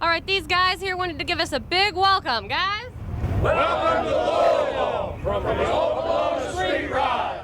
All right, these guys here wanted to give us a big welcome, guys. Welcome to Louisville from the Automotive Street Ride.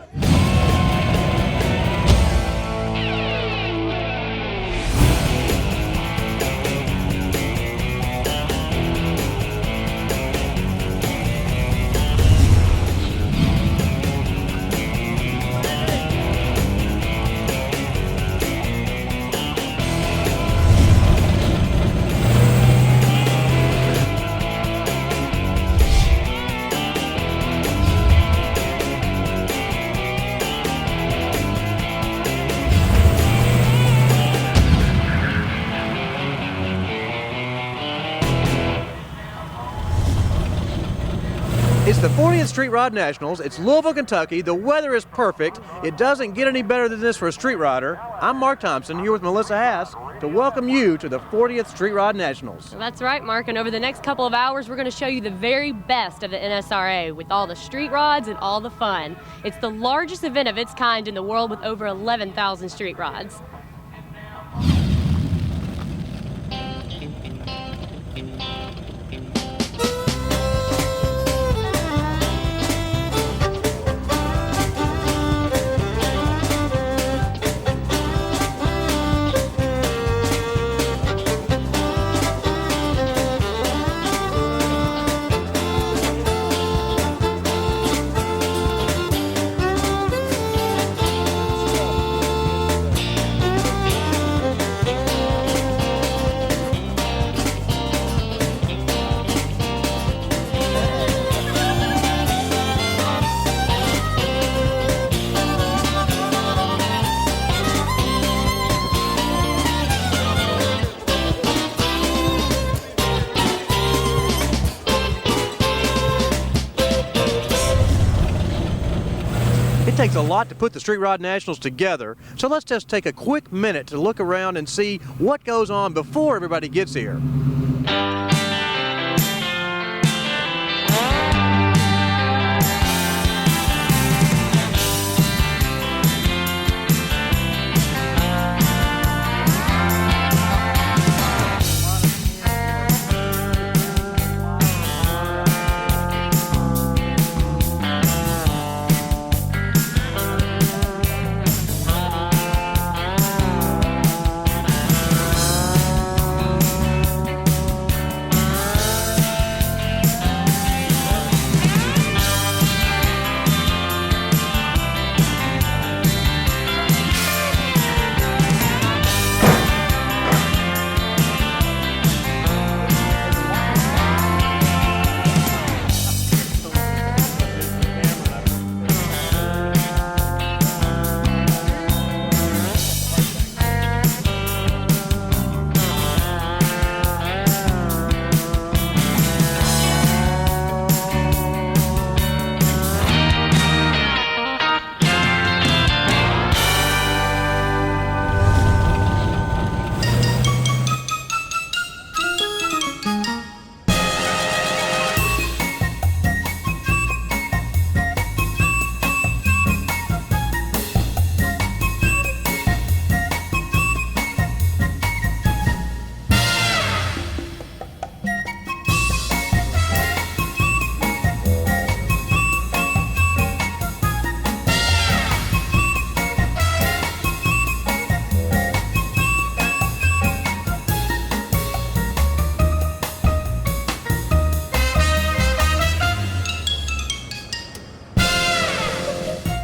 It's the 40th Street Rod Nationals. It's Louisville, Kentucky. The weather is perfect. It doesn't get any better than this for a street rider. I'm Mark Thompson here with Melissa Haas to welcome you to the 40th Street Rod Nationals. That's right, Mark, and over the next couple of hours, we're going to show you the very best of the NSRA with all the street rods and all the fun. It's the largest event of its kind in the world with over 11,000 street rods. It takes a lot to put the Street Rod Nationals together, so let's just take a quick minute to look around and see what goes on before everybody gets here.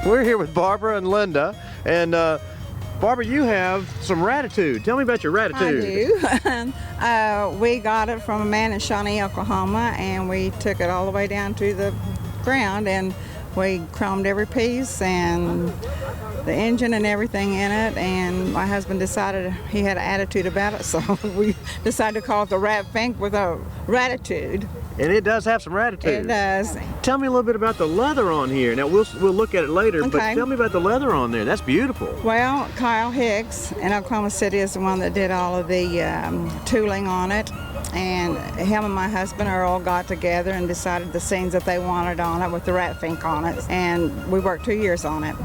We're here with Barbara and Linda, and Barbara, you have some Ratitude. Tell me about your Ratitude. I do. We got it from a man in Shawnee, Oklahoma, and we took it all the way down to the ground, and we chromed every piece and the engine and everything in it, and my husband decided he had an attitude about it, so we decided to call it the Rat Fink with a Ratitude. And it does have some Ratitude. It does. Tell me a little bit about the leather on here. Now, we'll look at it later, Okay. but tell me about the leather on there. That's beautiful. Well, Kyle Hicks in Oklahoma City is the one that did all of the tooling on it. And him and my husband Earl got together and decided the scenes that they wanted on it with the Rat Fink on it. And we worked 2 years on it.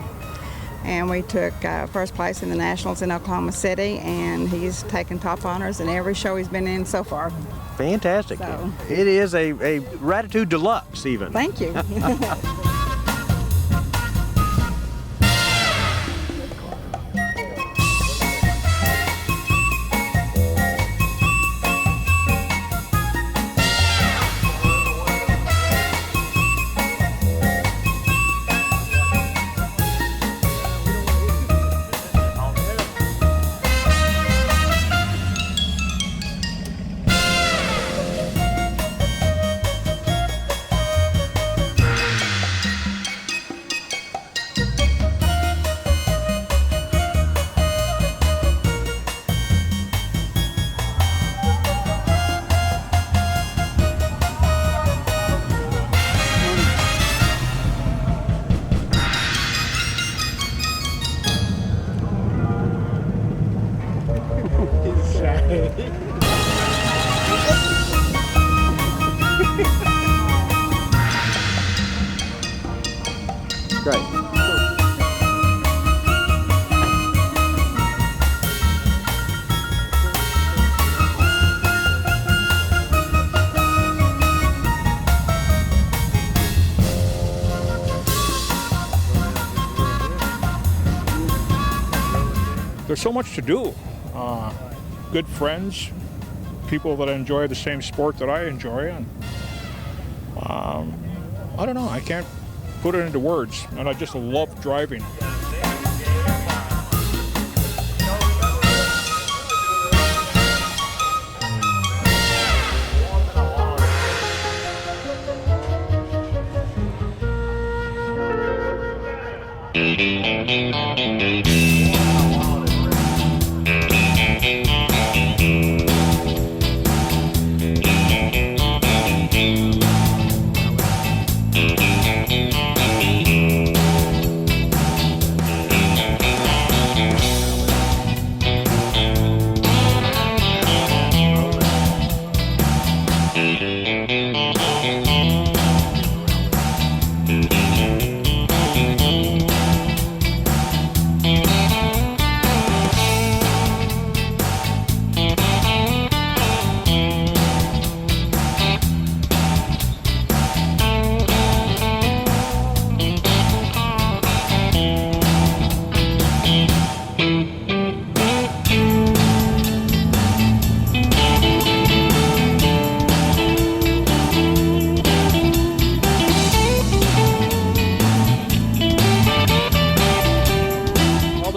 and we took first place in the Nationals in Oklahoma City, and he's taken top honors in every show he's been in so far. Fantastic. So. It is a Ratitude Deluxe even. Thank you. Great. There's so much to do. Good friends, people that enjoy the same sport that I enjoy, and I don't know, I can't put it into words, and I just love driving.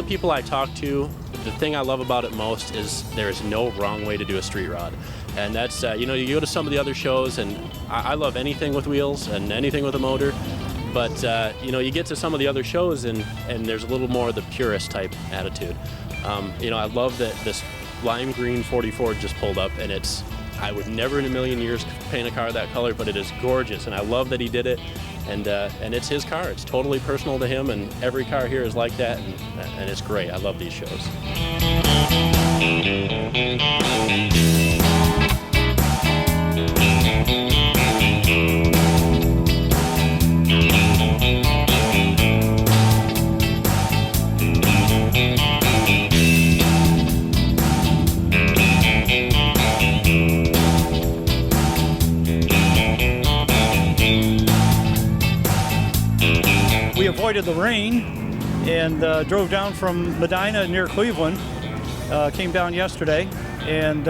People I talk to, the thing I love about it most is there is no wrong way to do a street rod. And that's, you know, you go to some of the other shows, and I love anything with wheels and anything with a motor, but, you know, you get to some of the other shows and there's a little more of the purist type attitude. You know, I love that this lime green 44 just pulled up, and I would never in a million years paint a car that color, but it is gorgeous, and I love that he did it. And it's his car. It's totally personal to him, and every car here is like that, and it's great. I love these shows. We avoided the rain and drove down from Medina near Cleveland. Came down yesterday and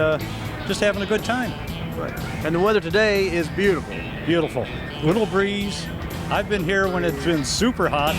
just having a good time. Right. And the weather today is beautiful. Beautiful. Little breeze. I've been here when it's been super hot.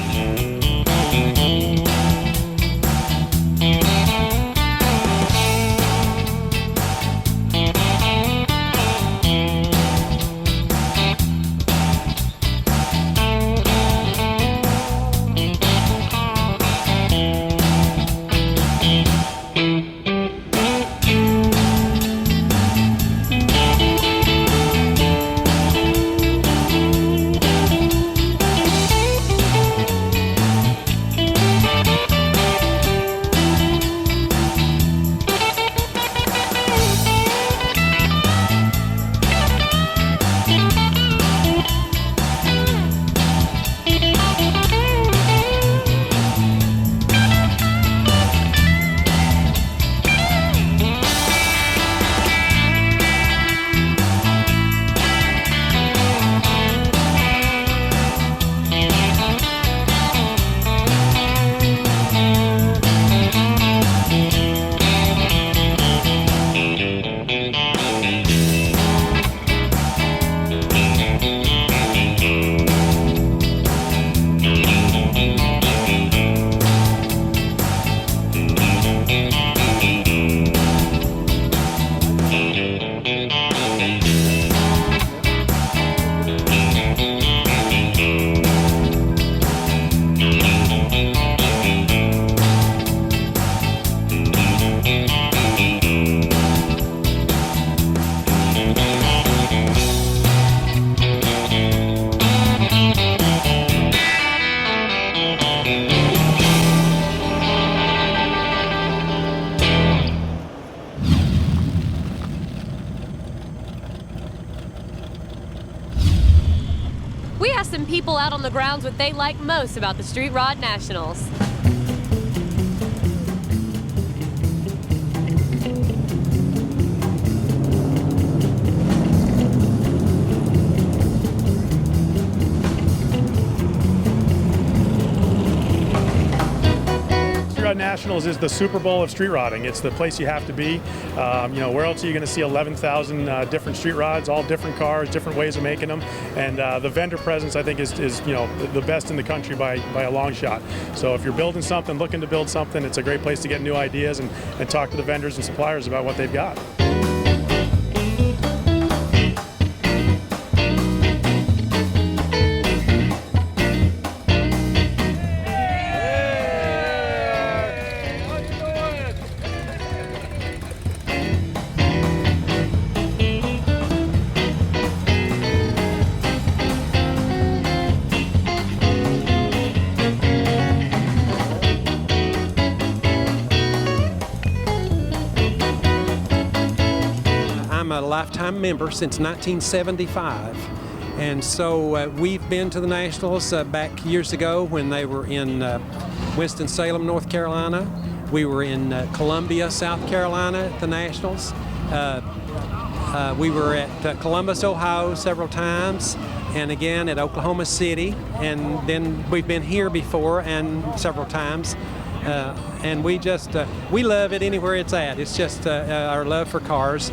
asked some people out on the grounds what they like most about the Street Rod Nationals. Nationals is the Super Bowl of street rodding. It's the place you have to be. You know, where else are you going to see 11,000 different street rods, all different cars, different ways of making them, and the vendor presence I think is you know the best in the country by a long shot. So if you're building something, looking to build something, it's a great place to get new ideas and talk to the vendors and suppliers about what they've got. I'm a lifetime member since 1975, and so we've been to the Nationals back years ago when they were in Winston-Salem, North Carolina. We were in Columbia, South Carolina at the Nationals. We were at Columbus, Ohio several times, and again at Oklahoma City, and then we've been here before and several times. And we love it anywhere it's at. It's just our love for cars.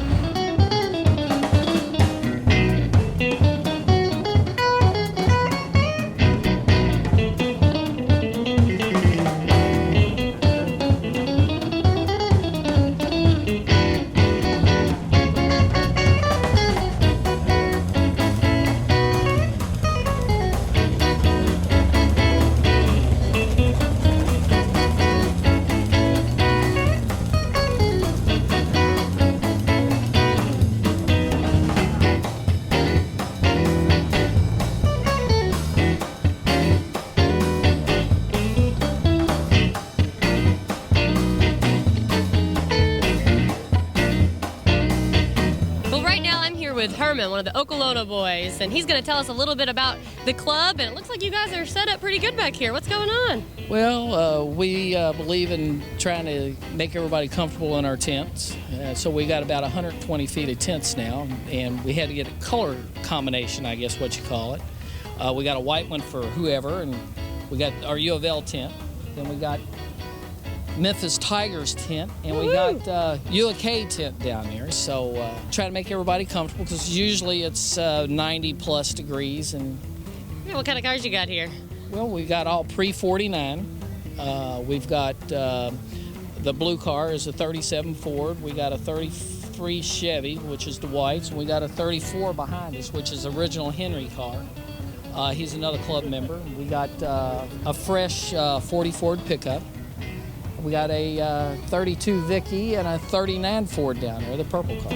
With Herman, one of the Okolona boys, and he's going to tell us a little bit about the club, and it looks like you guys are set up pretty good back here. What's going on? Well, we believe in trying to make everybody comfortable in our tents, so we got about 120 feet of tents now, and we had to get a color combination, I guess what you call it. We got a white one for whoever, and we got our U of L tent, then we got Memphis Tigers tent, and we got UK tent down there. So try to make everybody comfortable because usually it's 90 plus degrees. And yeah, what kind of cars you got here? Well, we got all pre-49. We've got the blue car is a 37 Ford. We got a 33 Chevy, which is the whites, and we got a 34 behind us, which is original Henry car. He's another club member. We got a fresh 40 Ford pickup. We got a 32 Vicky and a 39 Ford down there, the purple car.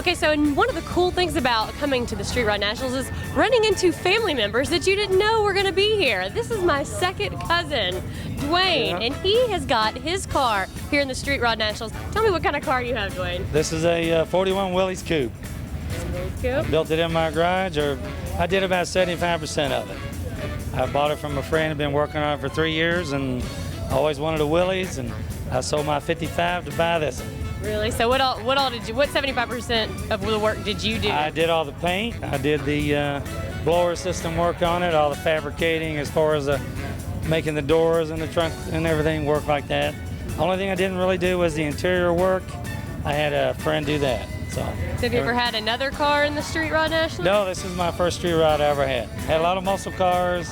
Okay, so one of the cool things about coming to the Street Rod Nationals is running into family members that you didn't know were going to be here. This is my second cousin, Dwayne, and he has got his car here in the Street Rod Nationals. Tell me what kind of car you have, Dwayne. This is a 41 Willys Coupe. I built it in my garage, or I did about 75% of it. I bought it from a friend, I've been working on it for 3 years, and I always wanted a Willys, and I sold my 55 to buy this one. Really? So what all did you? What 75% of the work did you do? I did all the paint. I did the blower system work on it, all the fabricating as far as making the doors and the trunk and everything work like that. The only thing I didn't really do was the interior work. I had a friend do that. So have you ever had another car in the Street Rod National? No, this is my first street rod I ever had. Had a lot of muscle cars,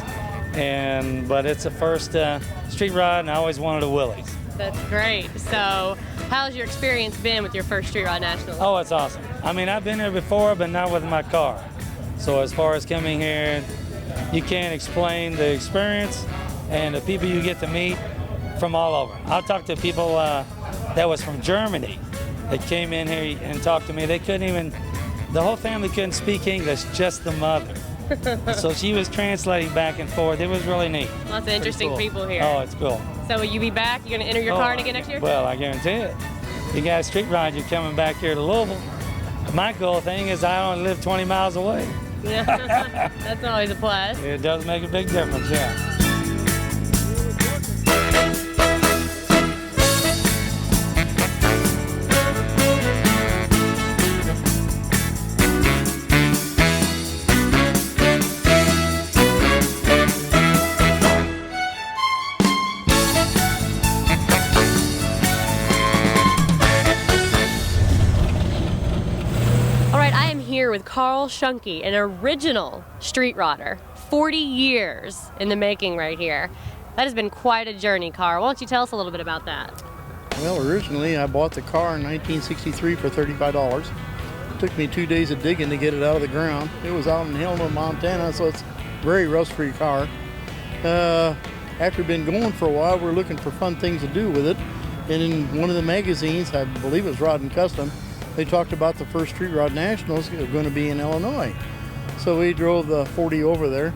but it's the first street rod, and I always wanted a Willys. That's great. So how's your experience been with your first Street Rod National? Oh, it's awesome. I mean, I've been here before, but not with my car. So as far as coming here, you can't explain the experience and the people you get to meet from all over. I talked to people that was from Germany that came in here and talked to me. They couldn't even, the whole family couldn't speak English, just the mother. So she was translating back and forth. It was really neat. Lots of interesting people here. Oh, it's cool. So will you be back? You going to enter your car again next year? Well, I guarantee it. You got a street ride, you're coming back here to Louisville. My goal thing is I only live 20 miles away. Yeah, that's always a plus. It does make a big difference, yeah. With Carl Schunke, an original street rodder, 40 years in the making right here. That has been quite a journey, Carl. Why don't you tell us a little bit about that? Well, originally I bought the car in 1963 for $35. It took me 2 days of digging to get it out of the ground. It was out in Helena, Montana, so it's a very rust-free car. After being going for a while, we're looking for fun things to do with it. And in one of the magazines, I believe it was Rod and Custom, they talked about the first Street Rod Nationals going to be in Illinois. So we drove the 40 over there,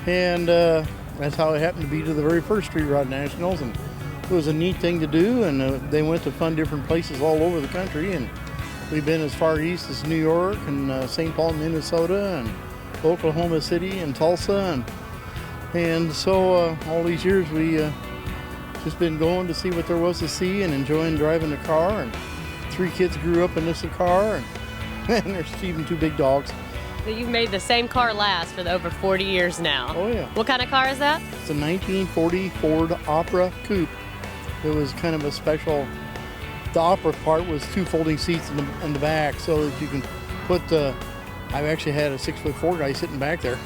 and that's how it happened to be to the very first Street Rod Nationals. And it was a neat thing to do, and they went to fun different places all over the country. And we've been as far east as New York and St. Paul, Minnesota, and Oklahoma City and Tulsa. And so all these years we just been going to see what there was to see and enjoying driving the car. And 3 kids grew up in this car, and there's even 2 big dogs. So you've made the same car last for over 40 years now. Oh, yeah. What kind of car is that? It's a 1940 Ford Opera Coupe. It was kind of a special, the Opera part was 2 folding seats in the back so that you can put I actually had a 6'4" guy sitting back there.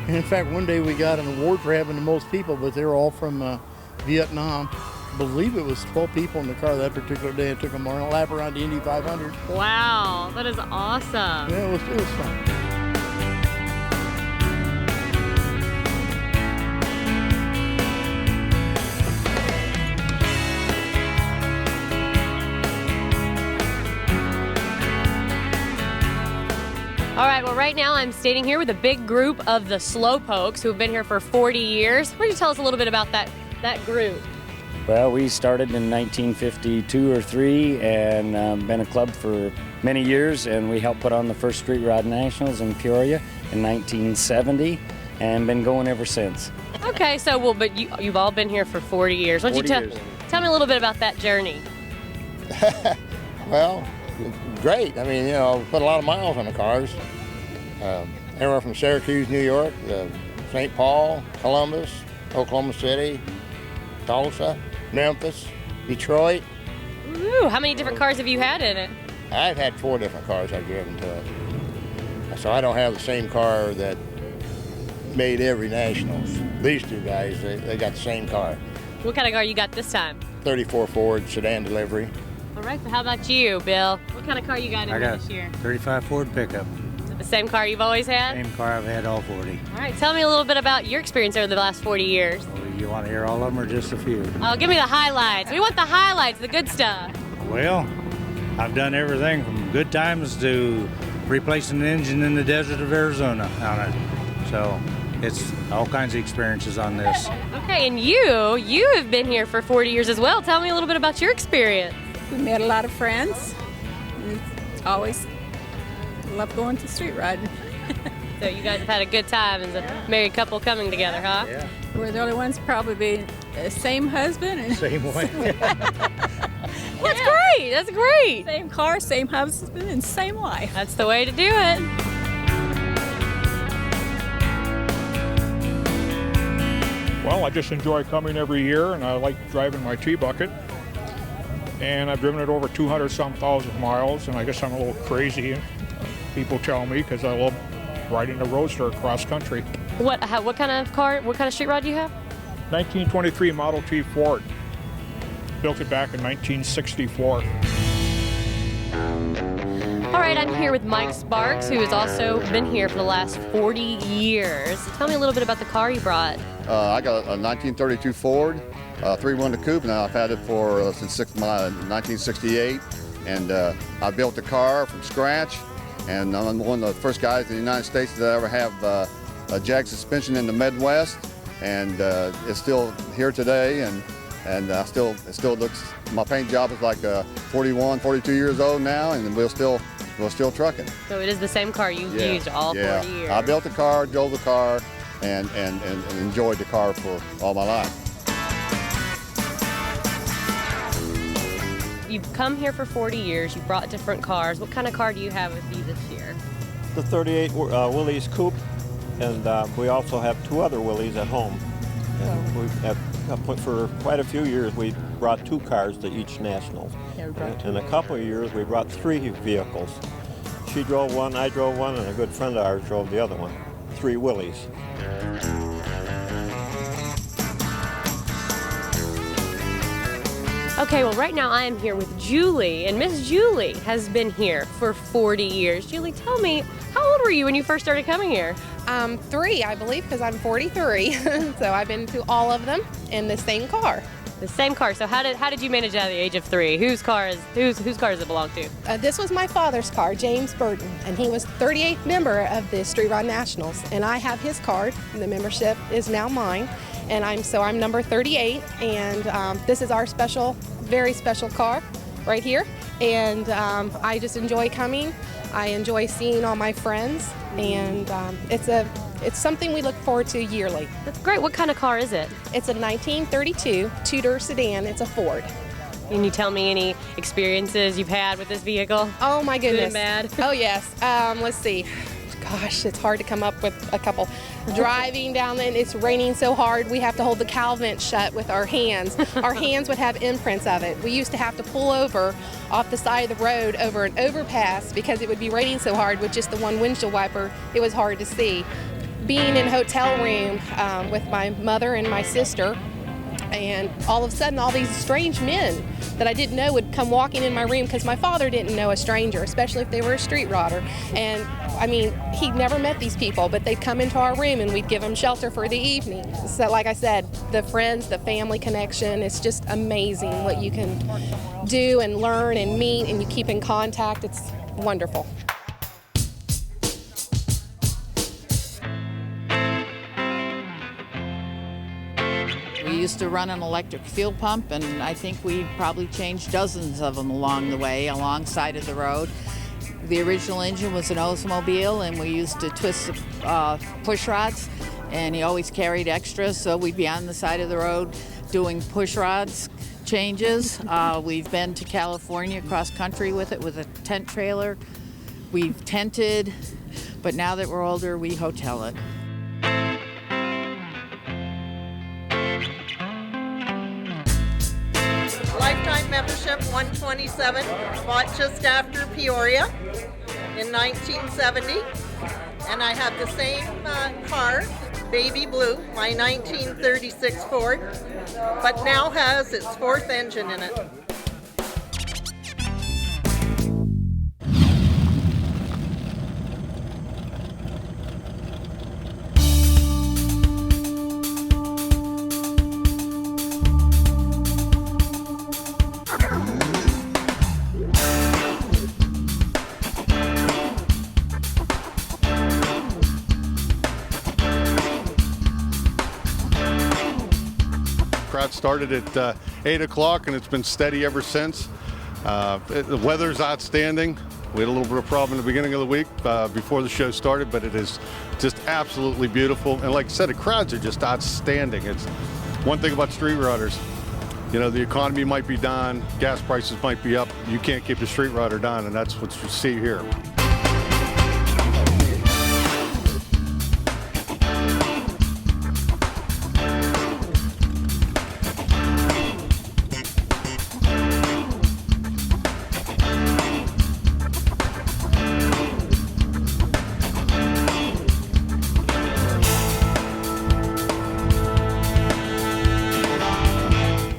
And in fact, one day we got an award for having the most people, but they were all from Vietnam. I believe it was 12 people in the car that particular day. It took them a lap around the Indy 500. Wow, that is awesome. Yeah, it was fun. All right, well, right now I'm standing here with a big group of the Slowpokes who have been here for 40 years. Why don't you tell us a little bit about that group? Well, we started in 1952 or 3 and been a club for many years, and we helped put on the first Street Rod Nationals in Peoria in 1970 and been going ever since. Okay, so but you've all been here for 40 years. Why don't you tell me a little bit about that journey? Well, great. I mean, you know, put a lot of miles on the cars. Everywhere from Syracuse, New York, to St. Paul, Columbus, Oklahoma City, Tulsa, Memphis, Detroit. Ooh, how many different cars have you had in it? I've had 4 different cars I've driven to it. So I don't have the same car that made every Nationals. These 2 guys, they got the same car. What kind of car you got this time? 34 Ford sedan delivery. All right, so how about you, Bill? What kind of car you got in this year? 35 Ford pickup. Is it the same car you've always had? Same car I've had all 40. All right, tell me a little bit about your experience over the last 40 years. Well, you want to hear all of them or just a few? Oh, give me the highlights. We want the highlights, the good stuff. Well, I've done everything from good times to replacing an engine in the desert of Arizona on it. So it's all kinds of experiences on this. Okay, and you have been here for 40 years as well. Tell me a little bit about your experience. We met a lot of friends. We always love going to street riding. So you guys have had a good time as a married couple coming together, huh? Yeah. We're the only ones probably the same husband. And Same way. That's great. That's great. Same car, same husband, and same life. That's the way to do it. Well, I just enjoy coming every year, and I like driving my T-Bucket. And I've driven it over 200-some thousand miles, and I guess I'm a little crazy, people tell me, because I love riding the Roadster across country. What kind of car? What kind of street rod do you have? 1923 Model T Ford. Built it back in 1964. All right, I'm here with Mike Sparks, who has also been here for the last 40 years. Tell me a little bit about the car you brought. I got a 1932 Ford, 3-window coupe, and I've had it for since 1968. And I built the car from scratch, and I'm one of the first guys in the United States to ever have a Jag suspension in the Midwest, and it's still here today, and it still looks. My paint job is like 41, 42 years old now, and we're still trucking. So it is the same car you've used all 40 years. I built the car, drove the car, and enjoyed the car for all my life. You've come here for 40 years. You've brought different cars. What kind of car do you have with you this year? The 38 Willys Coupe, and we also have 2 other Willys at home. And we have, for quite a few years, we brought 2 cars to each national. Yeah, we brought 2. In a couple of years, we brought 3 vehicles. She drove one, I drove one, and a good friend of ours drove the other one. 3 Willys. Okay, well, right now I am here with Julie, and Miss Julie has been here for 40 years. Julie, tell me, how old were you when you first started coming here? 3, I believe, because I'm 43. So I've been to all of them in the same car. The same car. So how did you manage at the age of 3? Whose car does it belong to? This was my father's car, James Burton, and he was 38th member of the Street Rod Nationals, and I have his card. The membership is now mine, and I'm number 38, and this is our very special car right here, and I just enjoy coming. I enjoy seeing all my friends, and it's something we look forward to yearly. That's great. What kind of car is it? It's a 1932 two-door sedan. It's a Ford. Can you tell me any experiences you've had with this vehicle? Oh my goodness. Good and bad? Oh yes. Let's see. Gosh, it's hard to come up with a couple. Driving down and it's raining so hard, we have to hold the cowl vent shut with our hands. Our hands would have imprints of it. We used to have to pull over off the side of the road over an overpass because it would be raining so hard with just the one windshield wiper, it was hard to see. Being in a hotel room with my mother and my sister, and all of a sudden all these strange men that I didn't know would come walking in my room because my father didn't know a stranger, especially if they were a street rodder. And I mean, he'd never met these people, but they'd come into our room and we'd give them shelter for the evening. So like I said, the friends, the family connection, it's just amazing what you can do and learn and meet, and you keep in contact. It's wonderful. We used to run an electric fuel pump, and I think we probably changed dozens of them along the way, alongside of the road. The original engine was an Oldsmobile, and we used to twist push rods, and he always carried extras, so we'd be on the side of the road doing push rods changes. We've been to California cross country with it with a tent trailer. We've tented, but now that we're older, we hotel it. Lifetime membership 127, bought just after Peoria in 1970, and I have the same car, baby blue, my 1936 Ford, but now has its 4th engine in it. Started at 8 o'clock and it's been steady ever since. The weather's outstanding. We had a little bit of problem in the beginning of the week before the show started, but it is just absolutely beautiful. And like I said, the crowds are just outstanding. It's one thing about street roders. You know, the economy might be down, gas prices might be up. You can't keep the street rodder down, and that's what you see here.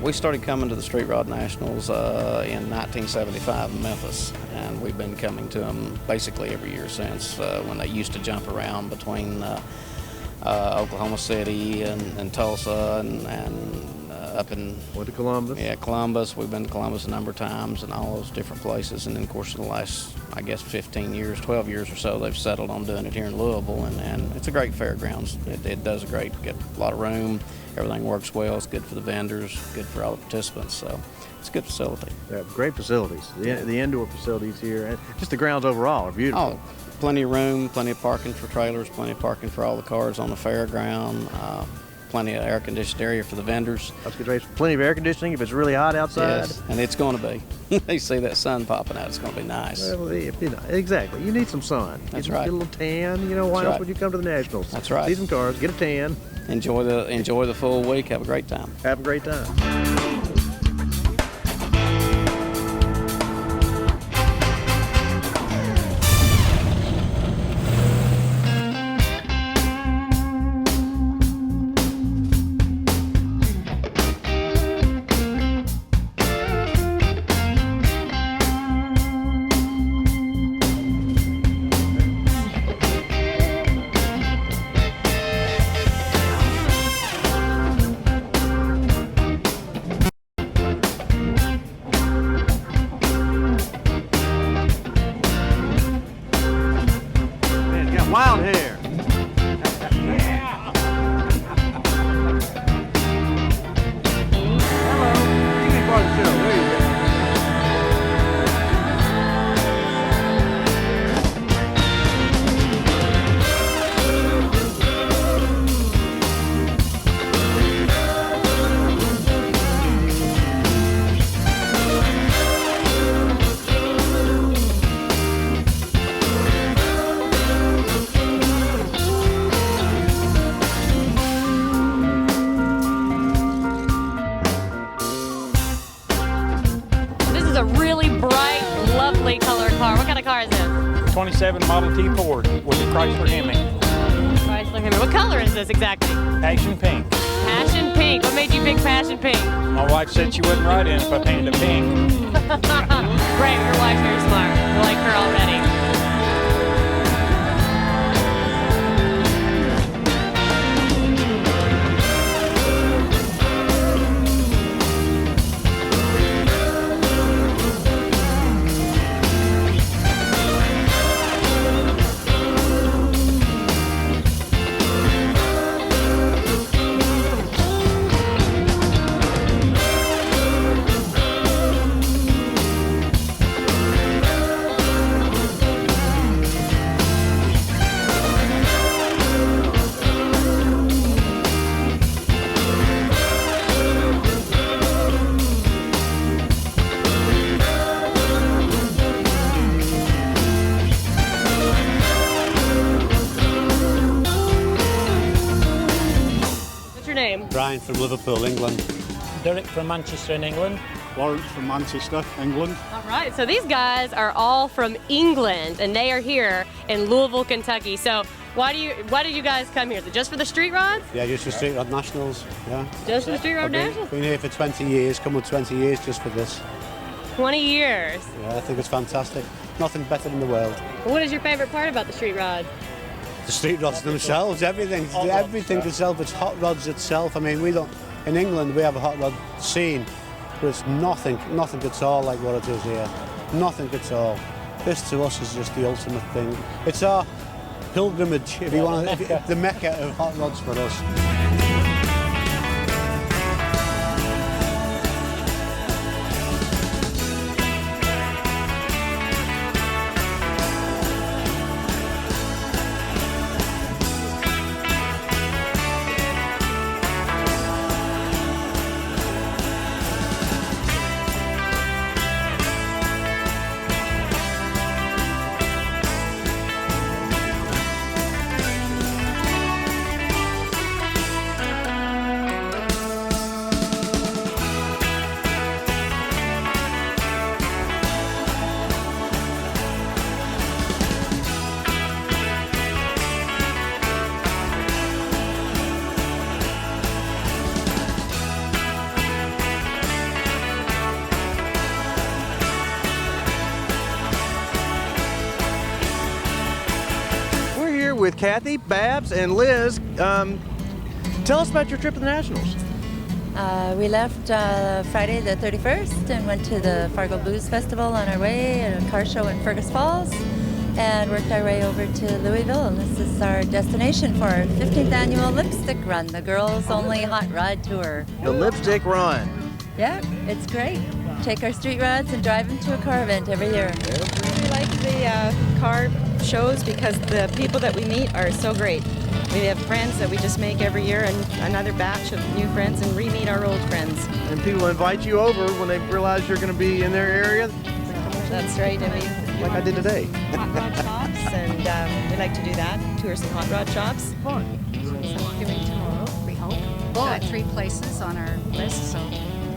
We started coming to the Street Rod Nationals in 1975 in Memphis, and we've been coming to them basically every year since, when they used to jump around between Oklahoma City and Tulsa and up in... Went to Columbus? Yeah, Columbus. We've been to Columbus a number of times and all those different places, and then of course in the last, I guess, 15 years, 12 years or so, they've settled on doing it here in Louisville, and it's a great fairgrounds. It does a great, get a lot of room. Everything works well. It's good for the vendors, good for all the participants. So it's a good facility. Yeah, great facilities. The indoor facilities here, and just the grounds overall are beautiful. Oh, plenty of room, plenty of parking for trailers, plenty of parking for all the cars on the fairground. Plenty of air conditioned area for the vendors. That's good. Plenty of air conditioning if it's really hot outside. Yes, and it's going to be. They see that sun popping out. It's going to be nice. Well, exactly. You need some sun. That's right. Get a little tan. You know, why else would you come to the Nationals? That's right. See some cars, get a tan. Enjoy the full week. Have a great time. Have a great time. Wild hair. Hello. You can part of the show. There you go. A really bright, lovely colored car. What kind of car is this? 27 Model T Ford with a Chrysler Hemi. Chrysler Hemi. What color is this exactly? Passion pink. Passion pink. What made you pick passion pink? My wife said she wouldn't ride in if I painted it pink. Great, your wife's very smart. I like her already. Brian from Liverpool, England. Derek from Manchester in England. Lawrence from Manchester, England. All right, so these guys are all from England, and they are here in Louisville, Kentucky. So why did you guys come here? Is it just for the street rods? Yeah, just for Street Rod Nationals. Yeah. Just for the Street Rod I've Nationals? Been here for 20 years, come with 20 years just for this. 20 years. Yeah, I think it's fantastic. Nothing better in the world. What is your favorite part about the street rod? The street rods themselves, everything itself, it's hot rods itself. I mean, we don't, in England we have a hot rod scene, but it's nothing at all like what it is here. Nothing at all. This to us is just the ultimate thing. It's our pilgrimage, if you want to, the Mecca of hot rods for us. with Kathy, Babs, and Liz. Tell us about your trip to the Nationals. We left Friday the 31st and went to the Fargo Blues Festival on our way at a car show in Fergus Falls and worked our way over to Louisville. And this is our destination for our 15th annual Lipstick Run, the girls' only hot rod tour. The Lipstick Run. Yeah, it's great. Take our street rods and drive them to a car event every year. We like the car shows because the people that we meet are so great. We have friends that we just make every year and another batch of new friends and re-meet our old friends. And people invite you over when they realize you're going to be in their area? That's right. And we like I did today. Hot rod shops, and we like to do that. Tour some hot rod shops. Fun. Doing tomorrow, we hope. We've got 3 places on our list, so.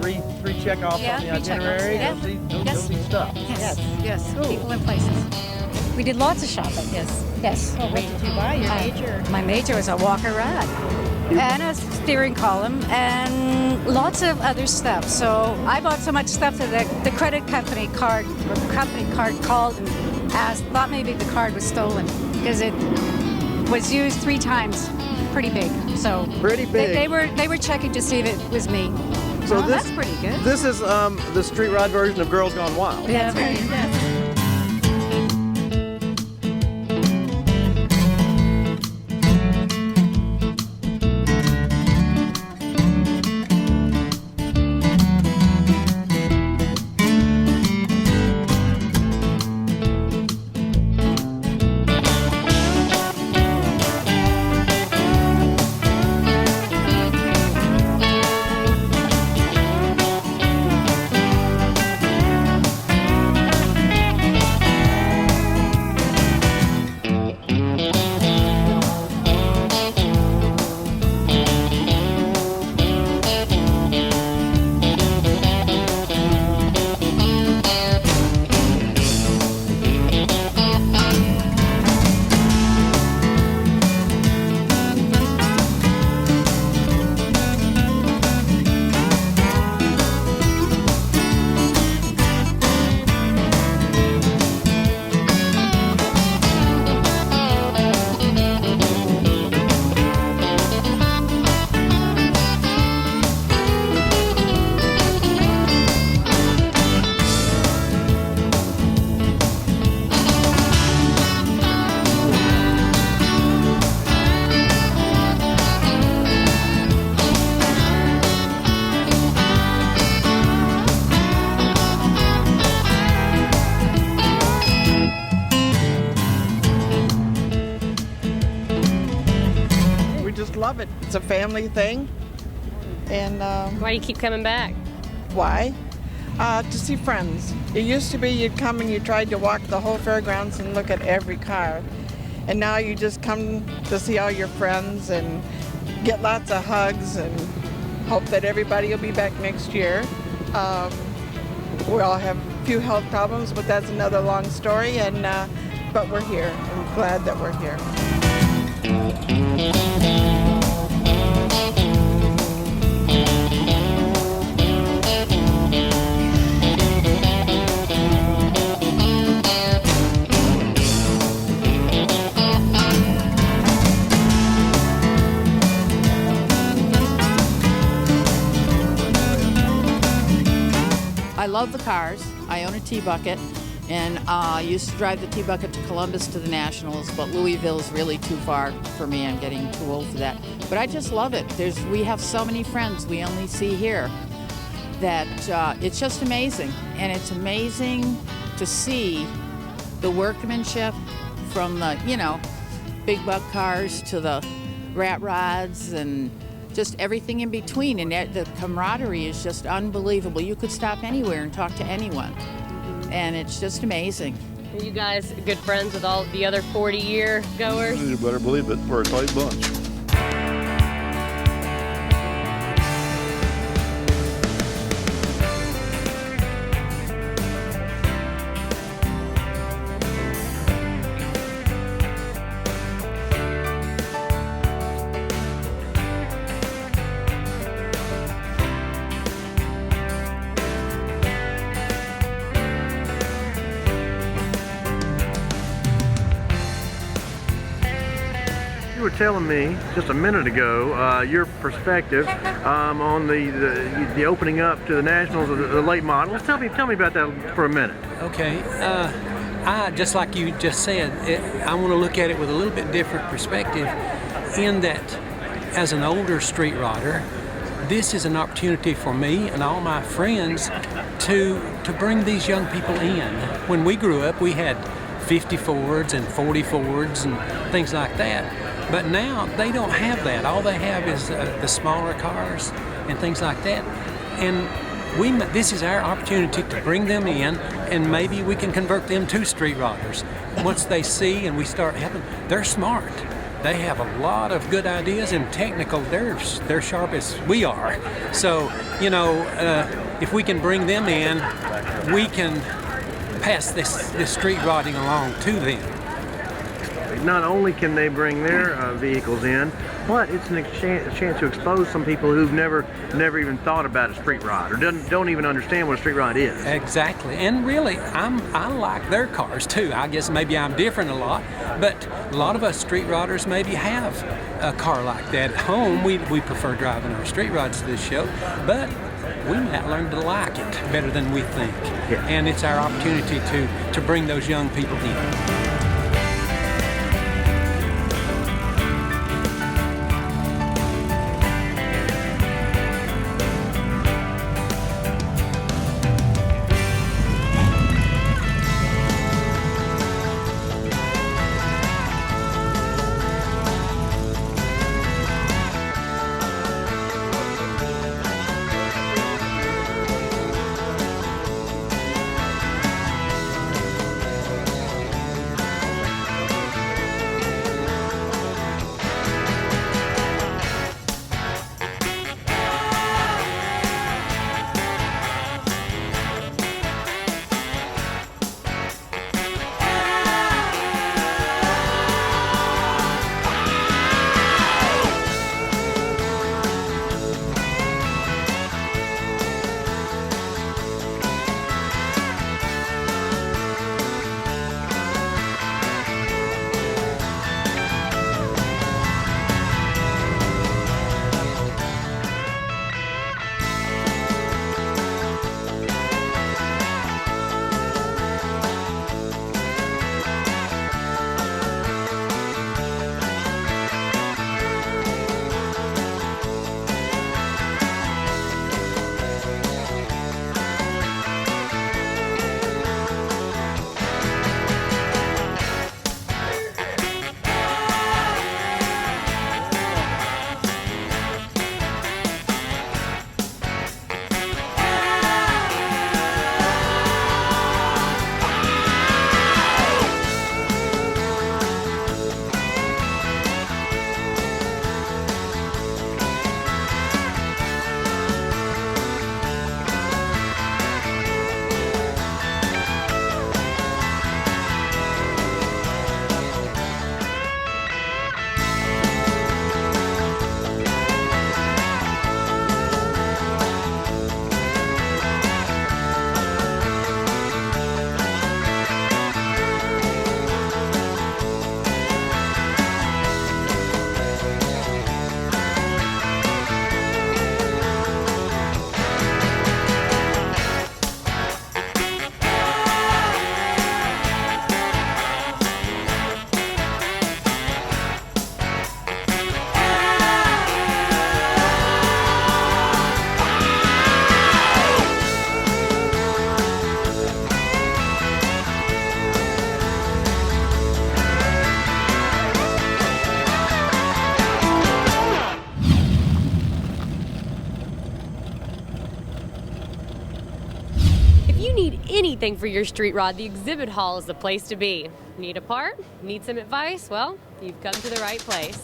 Three check-offs on the itinerary. Go see stuff. Yes. Cool. People and places. We did lots of shopping. Yes. Well, what did you buy? Your major? My major was a Walker rod and a steering column and lots of other stuff. So I bought so much stuff that the credit company card called and asked, thought maybe the card was stolen because it was used 3 times. Pretty big. So pretty big. They were checking to see if it was me. So that's pretty good. This is the street rod version of Girls Gone Wild. Yeah, that's right. Yes. Love it. It's a family thing. And why do you keep coming back? Why? To see friends. It used to be you'd come and you tried to walk the whole fairgrounds and look at every car. And now you just come to see all your friends and get lots of hugs and hope that everybody will be back next year. We all have a few health problems, but that's another long story. And but we're here. I'm glad that we're here. I love the cars. I own a T-Bucket, and I used to drive the T-Bucket to Columbus to the Nationals, but Louisville is really too far for me. I'm getting too old for that. But I just love it. We have so many friends we only see here that it's just amazing. And it's amazing to see the workmanship from the, big buck cars to the rat rods and just everything in between, and the camaraderie is just unbelievable. You could stop anywhere and talk to anyone, and it's just amazing. Are you guys good friends with all the other 40-year goers? You better believe it. We're a tight bunch. You were telling me just a minute ago your perspective on the opening up to the Nationals of the late models. Tell me about that for a minute. Okay. I just like you just said, I want to look at it with a little bit different perspective in that as an older street rodder, this is an opportunity for me and all my friends to bring these young people in. When we grew up, we had 50 Fords and 40 Fords and things like that. But now they don't have that. All they have is the smaller cars and things like that. And this is our opportunity to bring them in, and maybe we can convert them to street rodders. Once they see and we start helping, they're smart. They have a lot of good ideas, and technical, they're sharp as we are. So, if we can bring them in, we can pass this street rodding along to them. Not only can they bring their vehicles in, but it's a chance to expose some people who've never even thought about a street rod or don't even understand what a street rod is. Exactly, and really, I like their cars too. I guess maybe I'm different a lot, but a lot of us street rodders maybe have a car like that at home. We prefer driving our street rods to this show, but we might learn to like it better than we think. Yeah. And it's our opportunity to bring those young people in. Anything for your street rod, the exhibit hall is the place to be. Need a part? Need some advice? Well, you've come to the right place.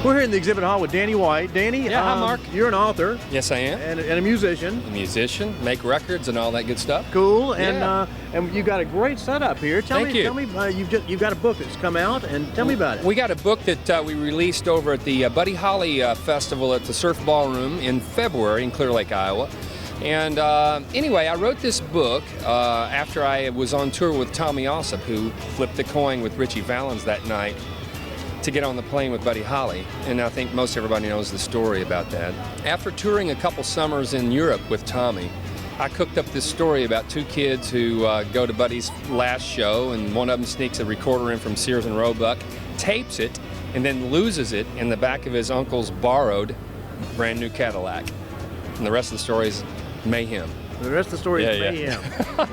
We're here in the exhibit hall with Danny White. Danny, Yeah, hi, Mark. You're an author. Yes, I am. And a musician. A musician, make records and all that good stuff. Cool. Yeah. And you got a great setup here. Thank you. Tell me, you've got a book that's come out, and tell me about it. We got a book that we released over at the Buddy Holly Festival at the Surf Ballroom in February in Clear Lake, Iowa. And anyway, I wrote this book after I was on tour with Tommy Alsop, who flipped the coin with Richie Valens that night to get on the plane with Buddy Holly. And I think most everybody knows the story about that. After touring a couple summers in Europe with Tommy, I cooked up this story about two kids who go to Buddy's last show, and one of them sneaks a recorder in from Sears and Roebuck, tapes it, and then loses it in the back of his uncle's borrowed brand new Cadillac. And the rest of the story is mayhem. The rest of the story is mayhem.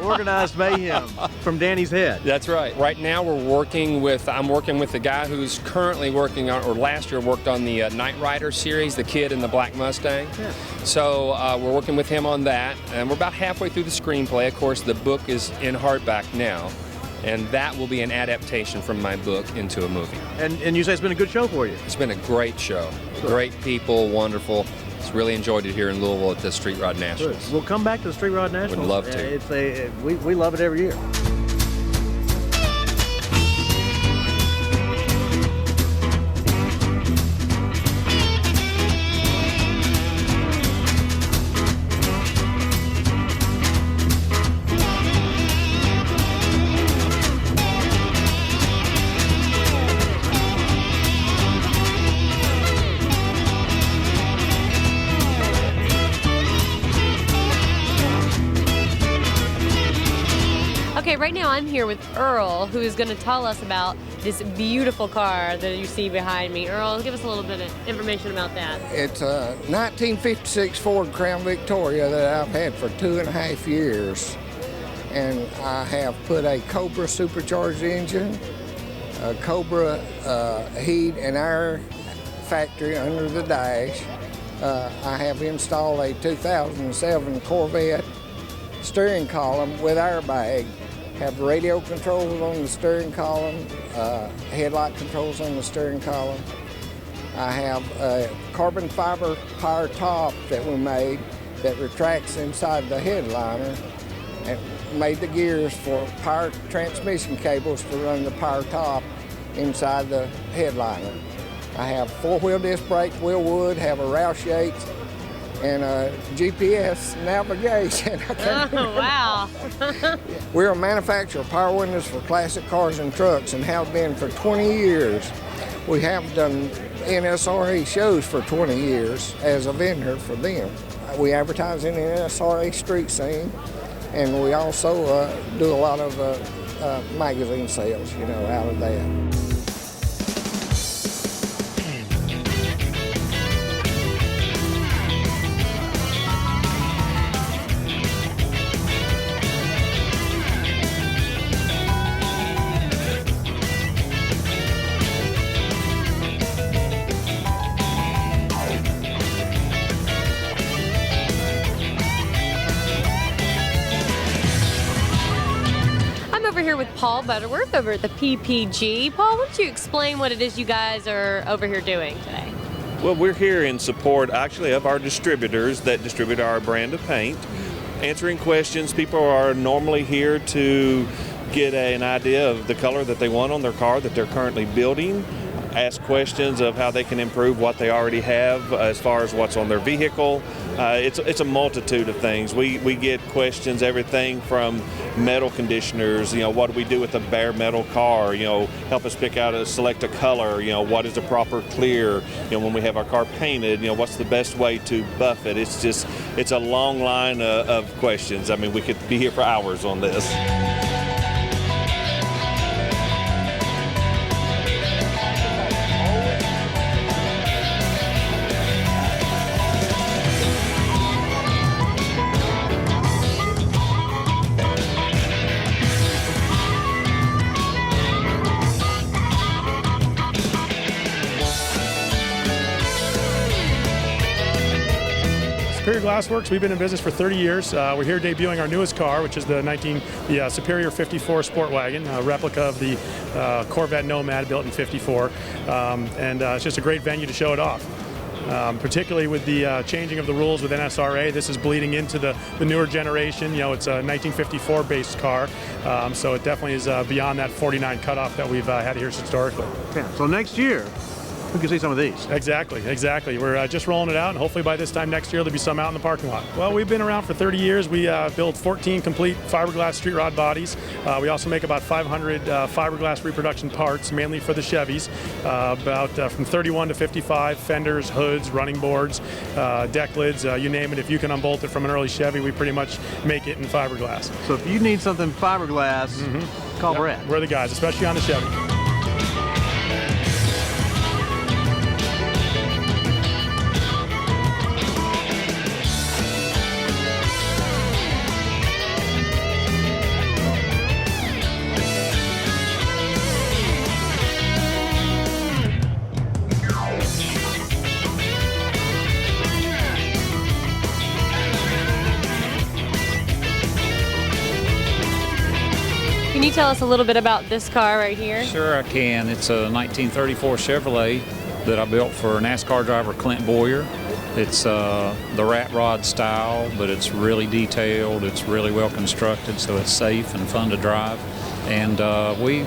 Organized mayhem from Danny's head. That's right. Right now I'm working with the guy who's currently working on, or last year worked on the Knight Rider series, the kid in the black Mustang. Yeah. So we're working with him on that, and we're about halfway through the screenplay. Of course, the book is in hardback now, and that will be an adaptation from my book into a movie. And you say it's been a good show for you? It's been a great show. Great people, wonderful. Really enjoyed it here in Louisville at the Street Rod Nationals. Good. We'll come back to the Street Rod Nationals. Would love to. We love it every year. Okay, right now I'm here with Earl, who is going to tell us about this beautiful car that you see behind me. Earl, give us a little bit of information about that. It's a 1956 Ford Crown Victoria that I've had for 2.5 years. And I have put a Cobra supercharged engine, a Cobra heat and air factory under the dash. I have installed a 2007 Corvette steering column with airbag. Have radio controls on the steering column, headlight controls on the steering column. I have a carbon fiber power top that we made that retracts inside the headliner, and made the gears for power transmission cables to run the power top inside the headliner. I have 4-wheel disc brakes, wheel wood, have a Roush Yates, and a GPS navigation. Oh, wow. We're a manufacturer of power windows for classic cars and trucks and have been for 20 years. We have done NSRA shows for 20 years as a vendor for them. We advertise in the NSRA street scene, and we also do a lot of magazine sales, out of that. Here with Paul Butterworth over at the PPG. Paul, why don't you explain what it is you guys are over here doing today? Well, we're here in support actually of our distributors that distribute our brand of paint, answering questions. People are normally here to get an idea of the color that they want on their car that they're currently building, ask questions of how they can improve what they already have as far as what's on their vehicle. It's a multitude of things. We get questions, everything from metal conditioners, what do we do with a bare metal car, help us pick out select a color, what is the proper clear, when we have our car painted, what's the best way to buff it. It's a long line of questions. I mean, we could be here for hours on this. Superior Glass Works, we've been in business for 30 years. We're here debuting our newest car, which is the Superior 54 Sport Wagon, a replica of the Corvette Nomad built in 54. It's just a great venue to show it off. Particularly with the changing of the rules with NSRA, this is bleeding into the newer generation. You know, it's a 1954 based car, so it definitely is beyond that 49 cutoff that we've had here historically. Yeah, so next year, we can see some of these. Exactly. We're just rolling it out, and hopefully by this time next year there'll be some out in the parking lot. Well, we've been around for 30 years. We build 14 complete fiberglass street rod bodies. We also make about 500 fiberglass reproduction parts, mainly for the Chevys, from 31 to 55, fenders, hoods, running boards, deck lids, you name it. If you can unbolt it from an early Chevy, we pretty much make it in fiberglass. So if you need something fiberglass, call Brad. We're the guys, especially on the Chevy. Can you tell us a little bit about this car right here? Sure I can. It's a 1934 Chevrolet that I built for NASCAR driver Clint Boyer. It's the rat rod style, but it's really detailed. It's really well constructed, so it's safe and fun to drive. And we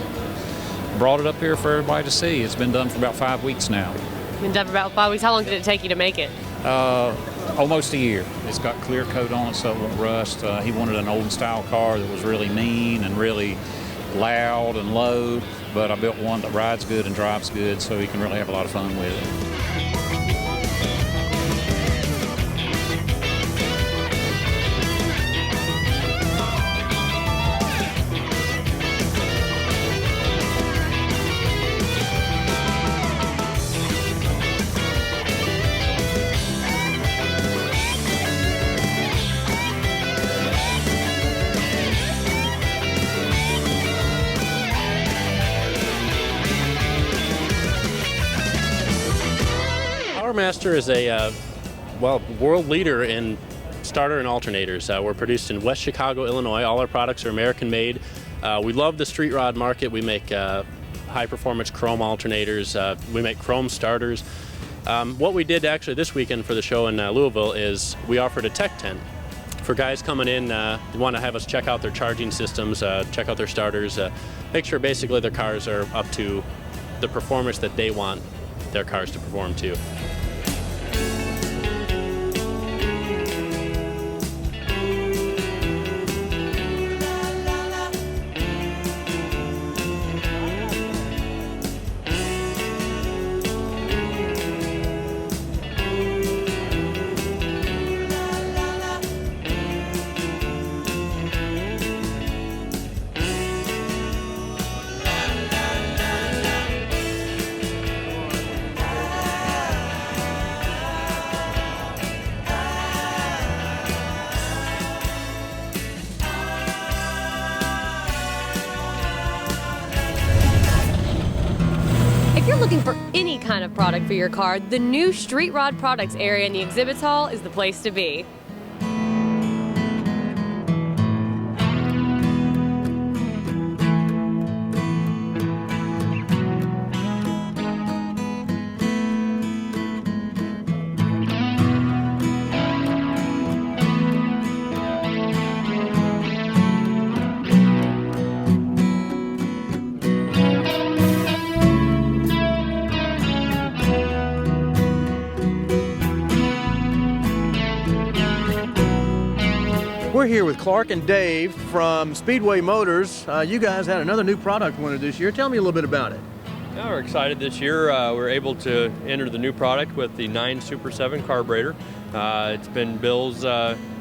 brought it up here for everybody to see. It's been done for about 5 weeks now. Been done for about 5 weeks. How long did it take you to make it? Almost a year. It's got clear coat on it so it won't rust. He wanted an old style car that was really mean and really loud and low, but I built one that rides good and drives good so he can really have a lot of fun with it. Master is a world leader in starter and alternators. We're produced in West Chicago, Illinois. All our products are American made. We love the street rod market. We make high performance chrome alternators. We make chrome starters. What we did actually this weekend for the show in Louisville is we offered a tech tent for guys coming in who want to have us check out their charging systems, check out their starters, make sure basically their cars are up to the performance that they want their cars to perform to. Looking for any kind of product for your car, the new Street Rod Products area in the exhibits hall is the place to be. We're here with Clark and Dave from Speedway Motors. You guys had another new product winner this year. Tell me a little bit about it. Yeah, we're excited this year. We're able to enter the new product with the 9 Super 7 carburetor. It's been Bill's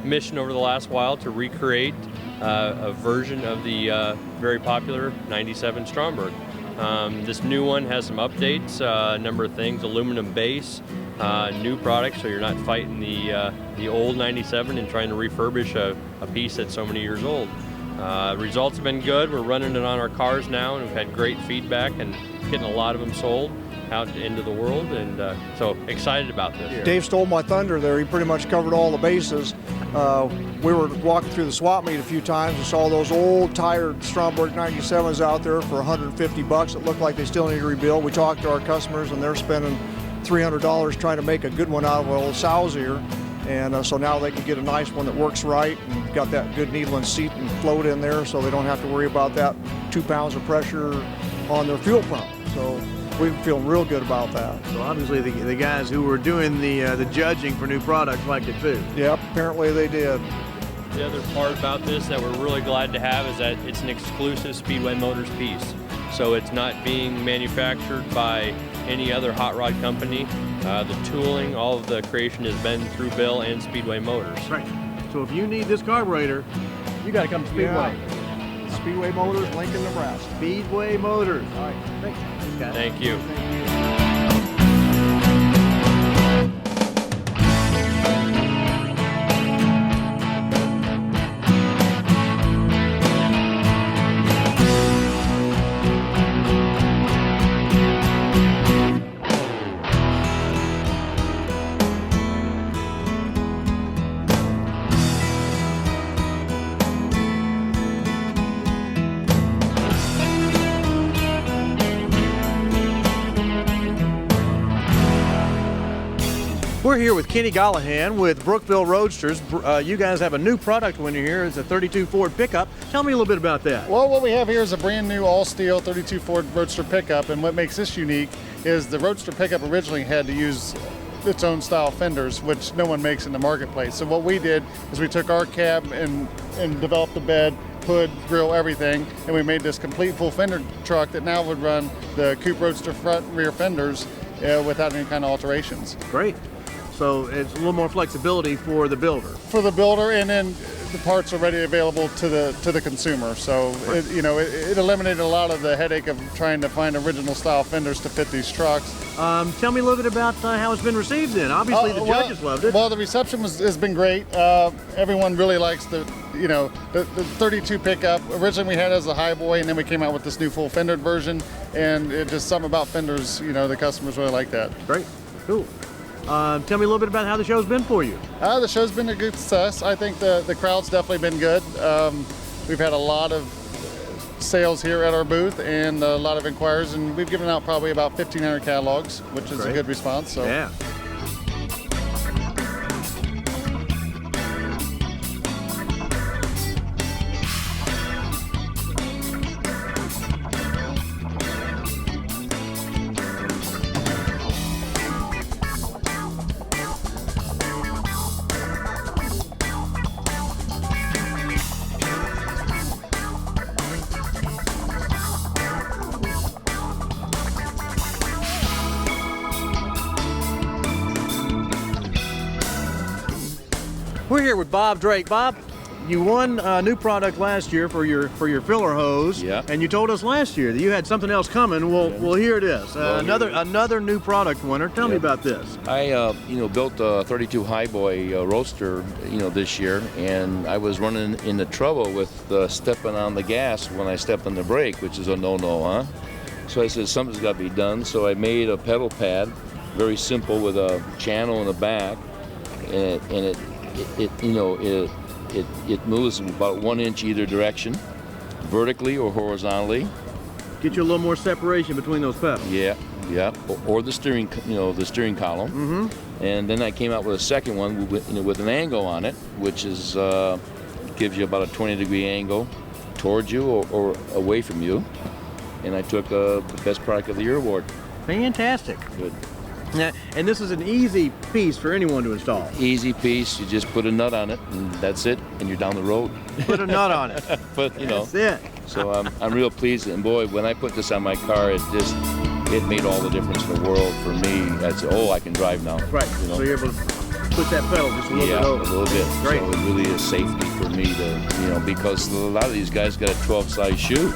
mission over the last while to recreate a version of the very popular 97 Stromberg. This new one has some updates, a number of things, aluminum base, new products, so you're not fighting the old 97 and trying to refurbish a piece that's so many years old. Results have been good. We're running it on our cars now, and we've had great feedback and getting a lot of them sold. out into the world, and so excited about this. Dave stole my thunder there. He pretty much covered all the bases. We were walking through the swap meet a few times and saw those old tired Stromberg 97s out there for $150. It looked like they still need to rebuild. We talked to our customers and they're spending $300 trying to make a good one out of an old sow's ear. And so now they can get a nice one that works right and got that good needle and seat and float in there, so they don't have to worry about that 2 pounds of pressure on their fuel pump. So we feel real good about that. So obviously the guys who were doing the judging for new products liked it too. Yep, apparently they did. The other part about this that we're really glad to have is that it's an exclusive Speedway Motors piece. So it's not being manufactured by any other hot rod company. The tooling, all of the creation has been through Bill and Speedway Motors. Right. So if you need this carburetor, you got to come to Speedway. Yeah. Speedway Motors, Lincoln, Nebraska. Speedway Motors. All right. Thank you. Thank you. We're here with Kenny Gallahan with Brookville Roadsters. You guys have a new product when you're here. It's a 32 Ford pickup. Tell me a little bit about that. Well, what we have here is a brand new all-steel 32 Ford Roadster pickup, and what makes this unique is the Roadster pickup originally had to use its own style fenders, which no one makes in the marketplace. So what we did is we took our cab and developed the bed, hood, grill, everything, and we made this complete full fender truck that now would run the Coupe Roadster front and rear fenders without any kind of alterations. Great. So it's a little more flexibility for the builder. For the builder, and then the parts are already available to the consumer. So Right. it eliminated a lot of the headache of trying to find original style fenders to fit these trucks. Tell me a little bit about how it's been received then. Obviously the judges loved it. Well, the reception has been great. Everyone really likes the 32 pickup. Originally we had it as a highboy, and then we came out with this new full fendered version, and it just something about fenders, the customers really like that. Great, cool. Tell me a little bit about how the show's been for you. The show's been a good success. I think the crowd's definitely been good. We've had a lot of sales here at our booth and a lot of inquiries, and we've given out probably about 1,500 catalogs, which is a good response. So. Yeah. We're here with Bob Drake. Bob, you won a new product last year for your filler hose. Yeah. And you told us last year that you had something else coming. Well, here it is. Another new product winner. Tell me about this. I built a 32 highboy roadster this year, and I was running into trouble with stepping on the gas when I stepped on the brake, which is a no-no, huh? So I said something's got to be done. So I made a pedal pad, very simple, with a channel in the back, and it moves about 1 inch either direction, vertically or horizontally. Get you a little more separation between those pedals. Yeah. Or the steering, the steering column. Mm-hmm. And then I came out with a second one with an angle on it, which is gives you about a 20-degree angle towards you or away from you. And I took the Best Product of the Year award. Fantastic. Good. Yeah, and this is an easy piece for anyone to install. Easy piece. You just put a nut on it, and that's it, and you're down the road. Put a nut on it. But That's it. So I'm real pleased, and boy, when I put this on my car, it made all the difference in the world for me. I can drive now. Right. So you're able to push that pedal just a little bit over. a little bit. Great. So it really is safety for me to, because a lot of these guys got a 12-size shoe,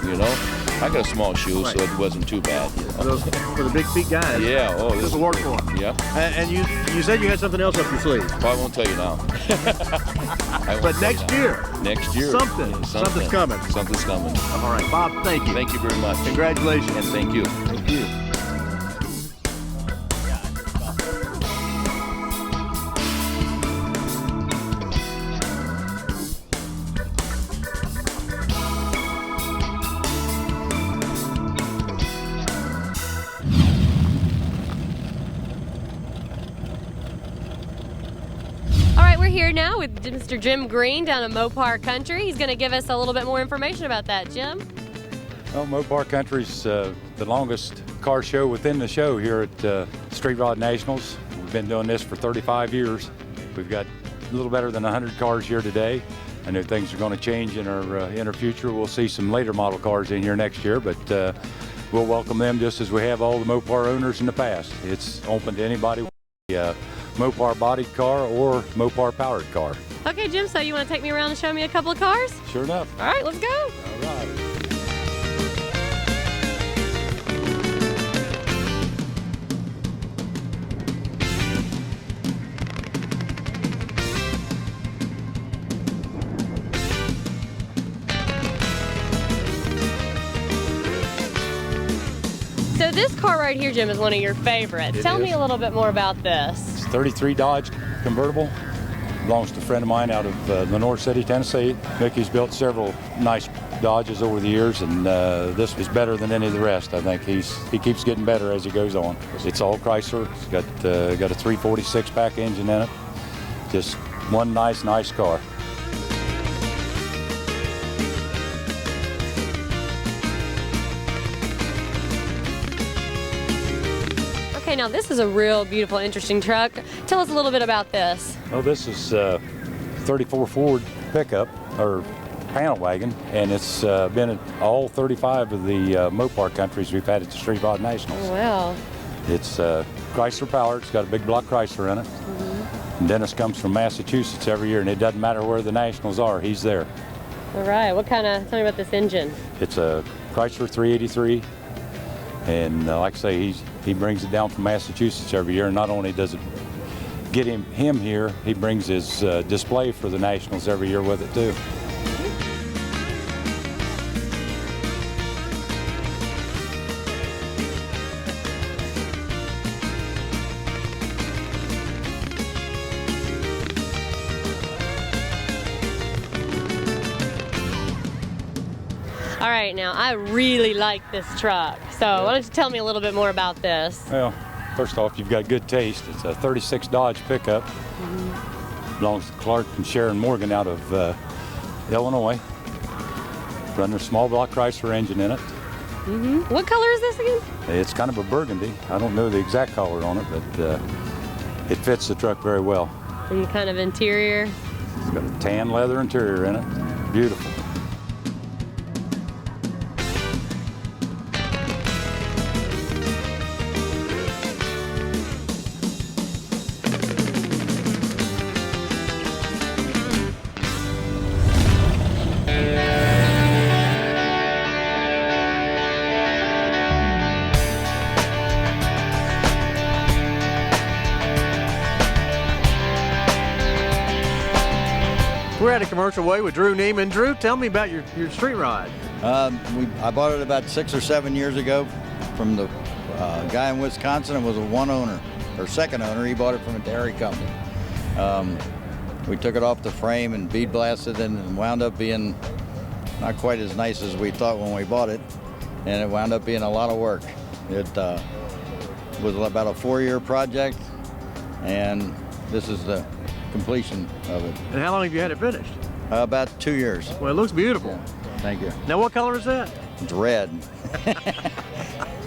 I got a small shoe, so it wasn't too bad. For the big feet guys. Yeah. Oh, this will work for them. Yeah. And you said you had something else up your sleeve. Well, I won't tell you now. But next year. Next year. Something's coming. Something's coming. All right, Bob, thank you. Thank you very much. Congratulations. And thank you. Thank you. here now with Mr. Jim Green down in Mopar Country. He's going to give us a little bit more information about that. Jim? Well, Mopar Country's the longest car show within the show here at Street Rod Nationals. We've been doing this for 35 years. We've got a little better than 100 cars here today. I know things are going to change in our future. We'll see some later model cars in here next year, but we'll welcome them just as we have all the Mopar owners in the past. It's open to anybody with a Mopar bodied car or Mopar powered car. Okay, Jim, so you want to take me around and show me a couple of cars? Sure enough. All right, let's go. All right. So this car right here, Jim, is one of your favorites. Tell me a little bit more about this. It's a 33 Dodge convertible. Belongs to a friend of mine out of Lenore City, Tennessee. Mickey's built several nice Dodges over the years, and this is better than any of the rest. I think he keeps getting better as he goes on. It's all Chrysler. It's got a 346 pack engine in it. Just one nice car. Okay, now this is a real beautiful, interesting truck. Tell us a little bit about this. Well, this is 34 Ford pickup, or panel wagon, and it's been at all 35 of the Mopar countries we've had at the Street Rod Nationals. Oh, wow. It's Chrysler powered. It's got a big block Chrysler in it. And Dennis comes from Massachusetts every year, and it doesn't matter where the Nationals are, he's there. All right, tell me about this engine. It's a Chrysler 383, and like I say, he brings it down from Massachusetts every year, and not only does it get him here, he brings his display for the Nationals every year with it too. All right, now I really like this truck. So why don't you tell me a little bit more about this? Well, first off, you've got good taste. It's a 36 Dodge pickup. Belongs to Clark and Sharon Morgan out of Illinois. Running a small block Chrysler engine in it. What color is this again? It's kind of a burgundy. I don't know the exact color on it, but it fits the truck very well. And kind of interior? It's got a tan leather interior in it. Beautiful. We're at a commercial way with Drew Neiman. Drew, tell me about your street rod. I bought it about 6 or 7 years ago from the guy in Wisconsin. It was a one owner, or second owner. He bought it from a dairy company. We took it off the frame and bead blasted it, and wound up being not quite as nice as we thought when we bought it. And it wound up being a lot of work. It was about a 4-year project, and this is the completion of it. And how long have you had it finished? About 2 years. Well, it looks beautiful. Yeah. Thank you. Now, what color is that? It's red.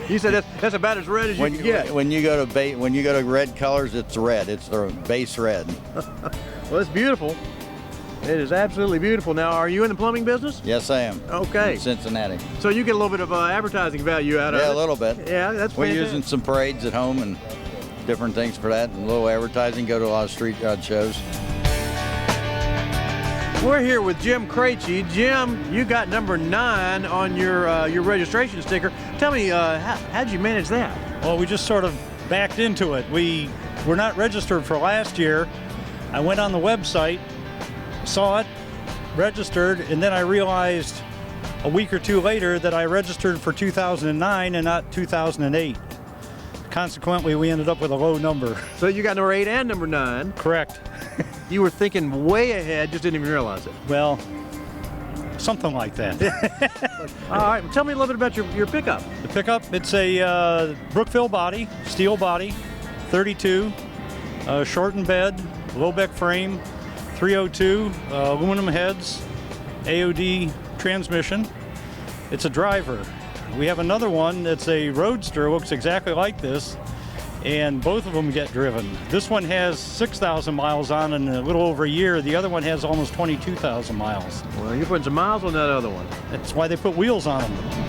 You said that's about as red as you can get. When you go to red colors, it's red. It's the base red. Well, it's beautiful. It is absolutely beautiful. Now, are you in the plumbing business? Yes, I am. Okay. In Cincinnati. So you get a little bit of advertising value out of it. Yeah, a little bit. Yeah, that's We're fantastic. using some parades at home and different things for that, and a little advertising. Go to a lot of street rod shows. We're here with Jim Krejci. Jim, you got number 9 on your registration sticker. Tell me, how'd you manage that? Well, we just sort of backed into it. We were not registered for last year. I went on the website, saw it, registered, and then I realized a week or two later that I registered for 2009 and not 2008. Consequently, we ended up with a low number. So you got number 8 and number 9. Correct. You were thinking way ahead, just didn't even realize it. Well, something like that. All right, well, tell me a little bit about your pickup. The pickup, it's a Brookville body, steel body, 32, shortened bed, low back frame. 302 aluminum heads, AOD transmission. It's a driver. We have another one that's a roadster, looks exactly like this, and both of them get driven. This one has 6,000 miles on in a little over a year. The other one has almost 22,000 miles. Well, you're putting some miles on that other one. That's why they put wheels on them.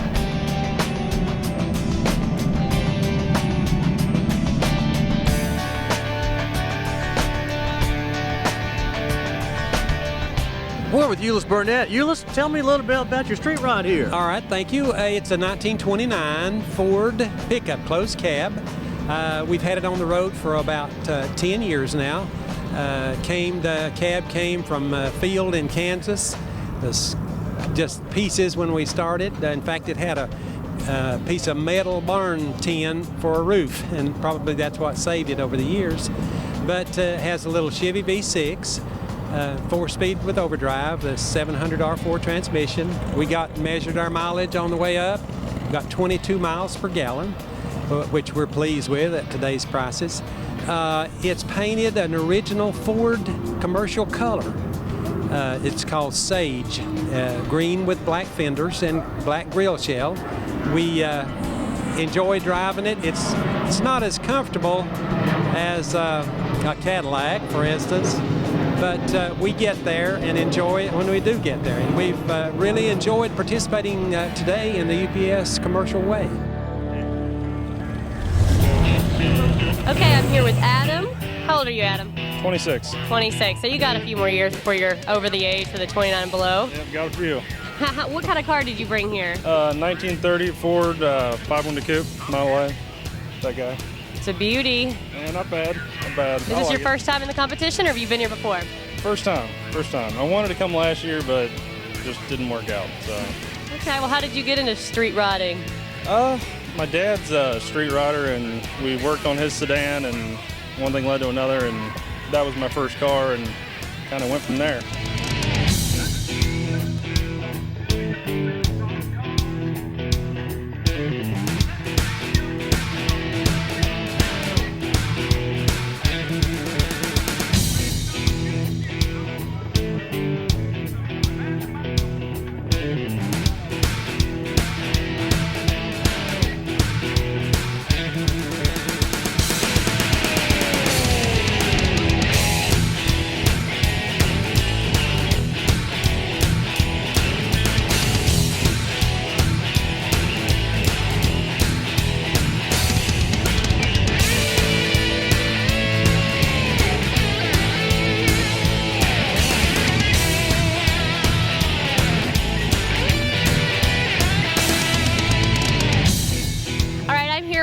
We're with Euless Burnett. Euless, tell me a little bit about your street rod here. All right, thank you. It's a 1929 Ford pickup closed cab. We've had it on the road for about 10 years now. The cab came from a field in Kansas. Just pieces when we started. In fact, it had a piece of metal barn tin for a roof, and probably that's what saved it over the years. But it has a little Chevy V6. 4-speed with overdrive, the 700 R4 transmission. We measured our mileage on the way up. We got 22 miles per gallon, which we're pleased with at today's prices. It's painted an original Ford commercial color. It's called Sage, green with black fenders and black grill shell. We enjoy driving it. It's not as comfortable as a Cadillac, for instance. But we get there and enjoy it when we do get there. And we've really enjoyed participating today in the UPS commercial way. Okay, I'm here with Adam. How old are you, Adam? 26. 26. So you got a few more years before you're over the age for the 29 and below. Yep, got a few. What kind of car did you bring here? 1930 Ford 512 Coupe, Model A. That guy. It's a beauty. Yeah, not bad. Not bad. Is this your first time in the competition, or have you been here before? First time. First time. I wanted to come last year, but just didn't work out. So. Okay. Well, how did you get into street riding? My dad's a street rider, and we worked on his sedan, and one thing led to another, and that was my first car, and kind of went from there.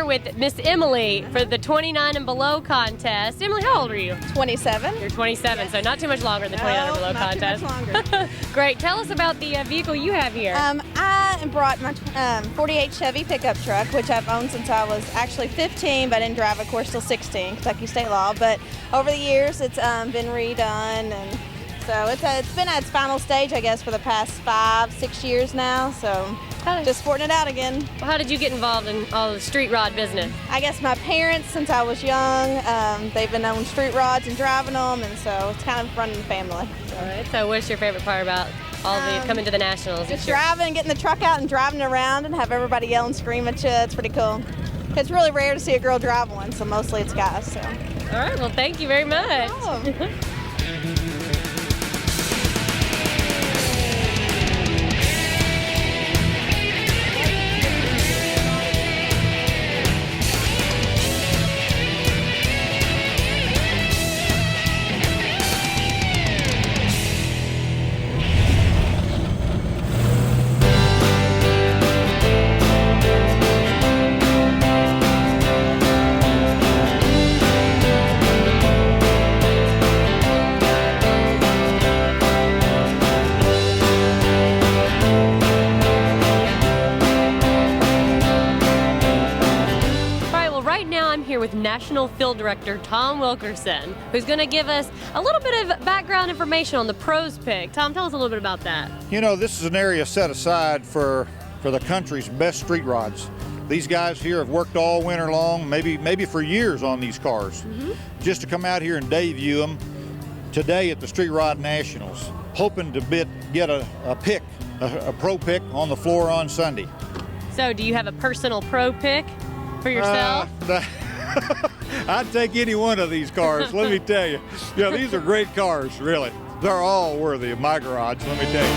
With Miss Emily for the 29 and below contest. Emily, how old are you? 27. You're 27, so not too much longer than 29 and below contest. Not too much longer. Great. Tell us about the vehicle you have here. I brought my 48 Chevy pickup truck, which I've owned since I was actually 15, but I didn't drive, of course, till 16, Kentucky state law. But over the years, it's been redone, and so it's been at its final stage, I guess, for the past 5-6 years now. So. Just sporting it out again. Well, how did you get involved in all the street rod business? I guess my parents, since I was young, they've been on street rods and driving them, and so it's kind of running the family. All right. So what's your favorite part about all the coming to the Nationals? Just driving, getting the truck out and driving around and have everybody yell and scream at you. It's pretty cool. It's really rare to see a girl drive one, so mostly it's guys. So. All right. Well, thank you very much. With National Field Director Tom Wilkerson, who's going to give us a little bit of background information on the Pros Pick. Tom, tell us a little bit about that. You know, this is an area set aside for the country's best street rods. These guys here have worked all winter long, maybe for years on these cars. Just to come out here and day view them, today at the Street Rod Nationals, hoping to get a pro pick on the floor on Sunday. So do you have a personal pro pick for yourself? I'd take any one of these cars, let me tell you. Yeah, these are great cars, really. They're all worthy of my garage, let me tell you.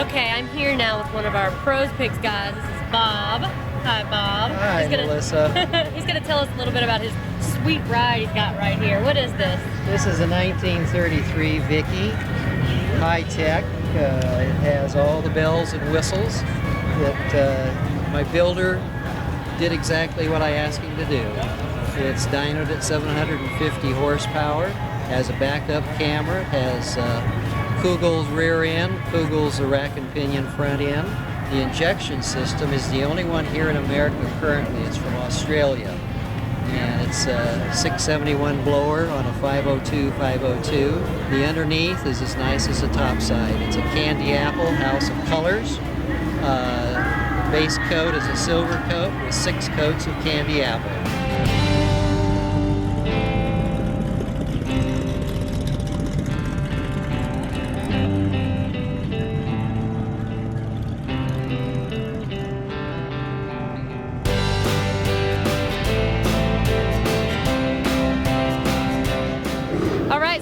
Okay, I'm here now with one of our pros picks guys. This is Bob. Hi, Bob. Hi, Melissa. He's going to tell us a little bit about his sweet ride he's got right here. What is this? This is a 1933 Vicky, high tech. It has all the bells and whistles that my builder did exactly what I asked him to do. It's dynoed at 750 horsepower, has a backup camera, has Koogel's rear end, Koogel's the rack and pinion front end. The injection system is the only one here in America currently. It's from Australia. And it's a 671 blower on a 502. The underneath is as nice as the top side. It's a candy apple house of colors. Base coat is a silver coat with 6 coats of candy apple.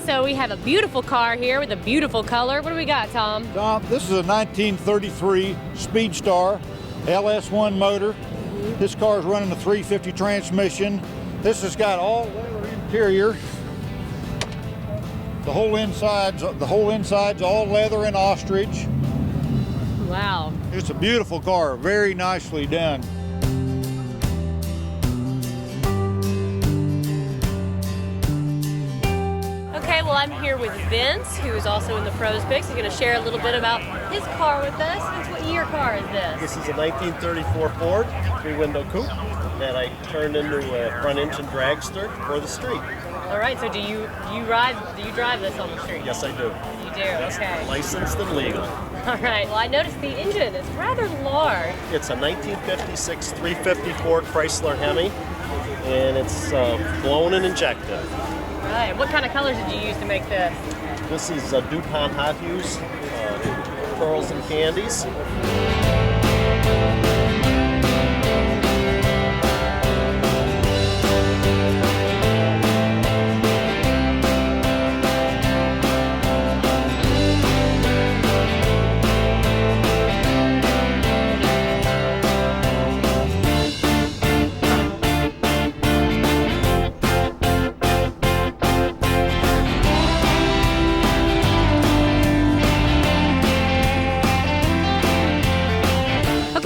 So we have a beautiful car here with a beautiful color. What do we got, Tom? Tom, this is a 1933 Speedstar LS1 motor. This car is running a 350 transmission. This has got all leather interior. The whole inside's all leather and ostrich. Wow. It's a beautiful car, very nicely done. Okay, well, I'm here with Vince, who is also in the Pros Picks. He's going to share a little bit about his car with us. Vince, what year car is this? This is a 1934 Ford 3-window coupe that I turned into a front-engine dragster for the street. All right, so do you drive this on the street? Yes, I do. You do, okay. Licensed and legal. All right, well, I noticed the engine is rather large. It's a 1956 350 Ford Chrysler Hemi, and it's blown and injected. Right, what kind of colors did you use to make this? This is DuPont Hot Hues, Pearls and Candies.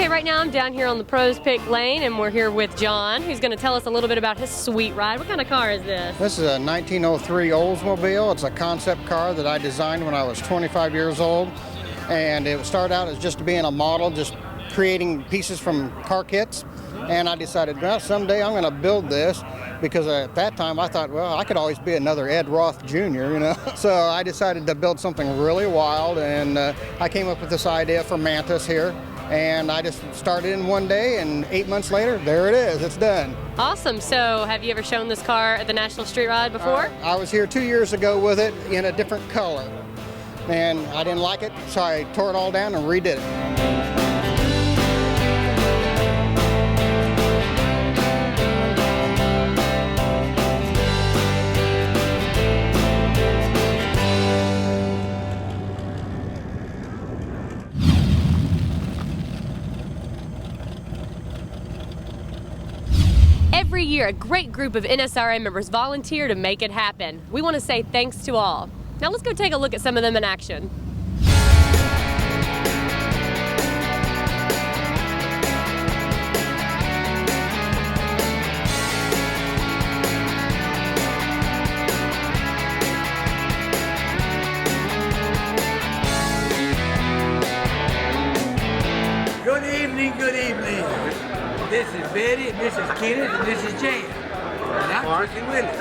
Right now I'm down here on the Pros Pick lane, and we're here with John, who's going to tell us a little bit about his sweet ride. What kind of car is this? This is a 1903 Oldsmobile. It's a concept car that I designed when I was 25 years old, and it started out as just being a model, just creating pieces from car kits. And I decided, well, someday I'm going to build this, because at that time I thought, well, I could always be another Ed Roth Jr., you know. So I decided to build something really wild, and I came up with this idea for Mantis here. And I just started in one day, and 8 months later, there it is. It's done. Awesome. So have you ever shown this car at the National Street Rod before? I was here 2 years ago with it in a different color. And I didn't like it, so I tore it all down and redid it. Every year, a great group of NSRA members volunteer to make it happen. We want to say thanks to all. Now let's go take a look at some of them in action. Good evening, good evening. This is Betty, and this is Kenneth, and this is Jan. And I'm Marky Willis.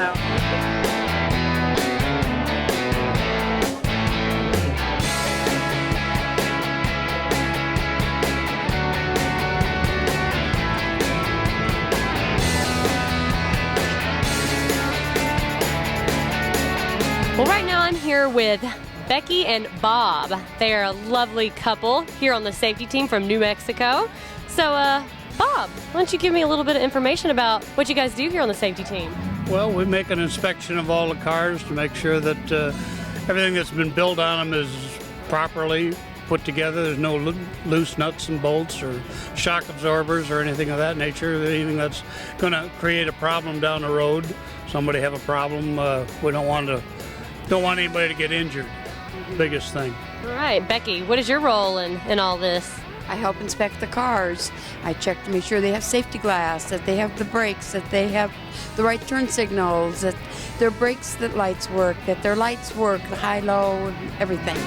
here with Becky and Bob. They are a lovely couple here on the safety team from New Mexico. So, Bob, why don't you give me a little bit of information about what you guys do here on the safety team? Well, we make an inspection of all the cars to make sure that everything that's been built on them is properly put together. There's no loose nuts and bolts or shock absorbers or anything of that nature. Anything that's going to create a problem down the road. Somebody have a problem, we don't want anybody to get injured. Biggest thing. All right, Becky, what is your role in all this? I help inspect the cars. I check to make sure they have safety glass, that they have the brakes, that they have the right turn signals, that their brakes, that lights work, that their lights work, the high, low, everything.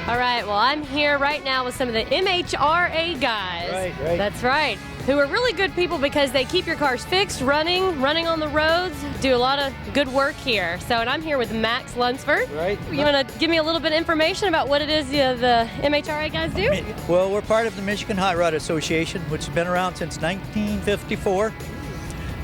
All right, well, I'm here right now with some of the NHRA guys. Right. That's right. Who are really good people because they keep your cars fixed, running on the roads, do a lot of good work here. So, and I'm here with Max Lunsford. Right. You want to give me a little bit of information about what it is the MHRA guys do? Well, we're part of the Michigan Hot Rod Association, which has been around since 1954.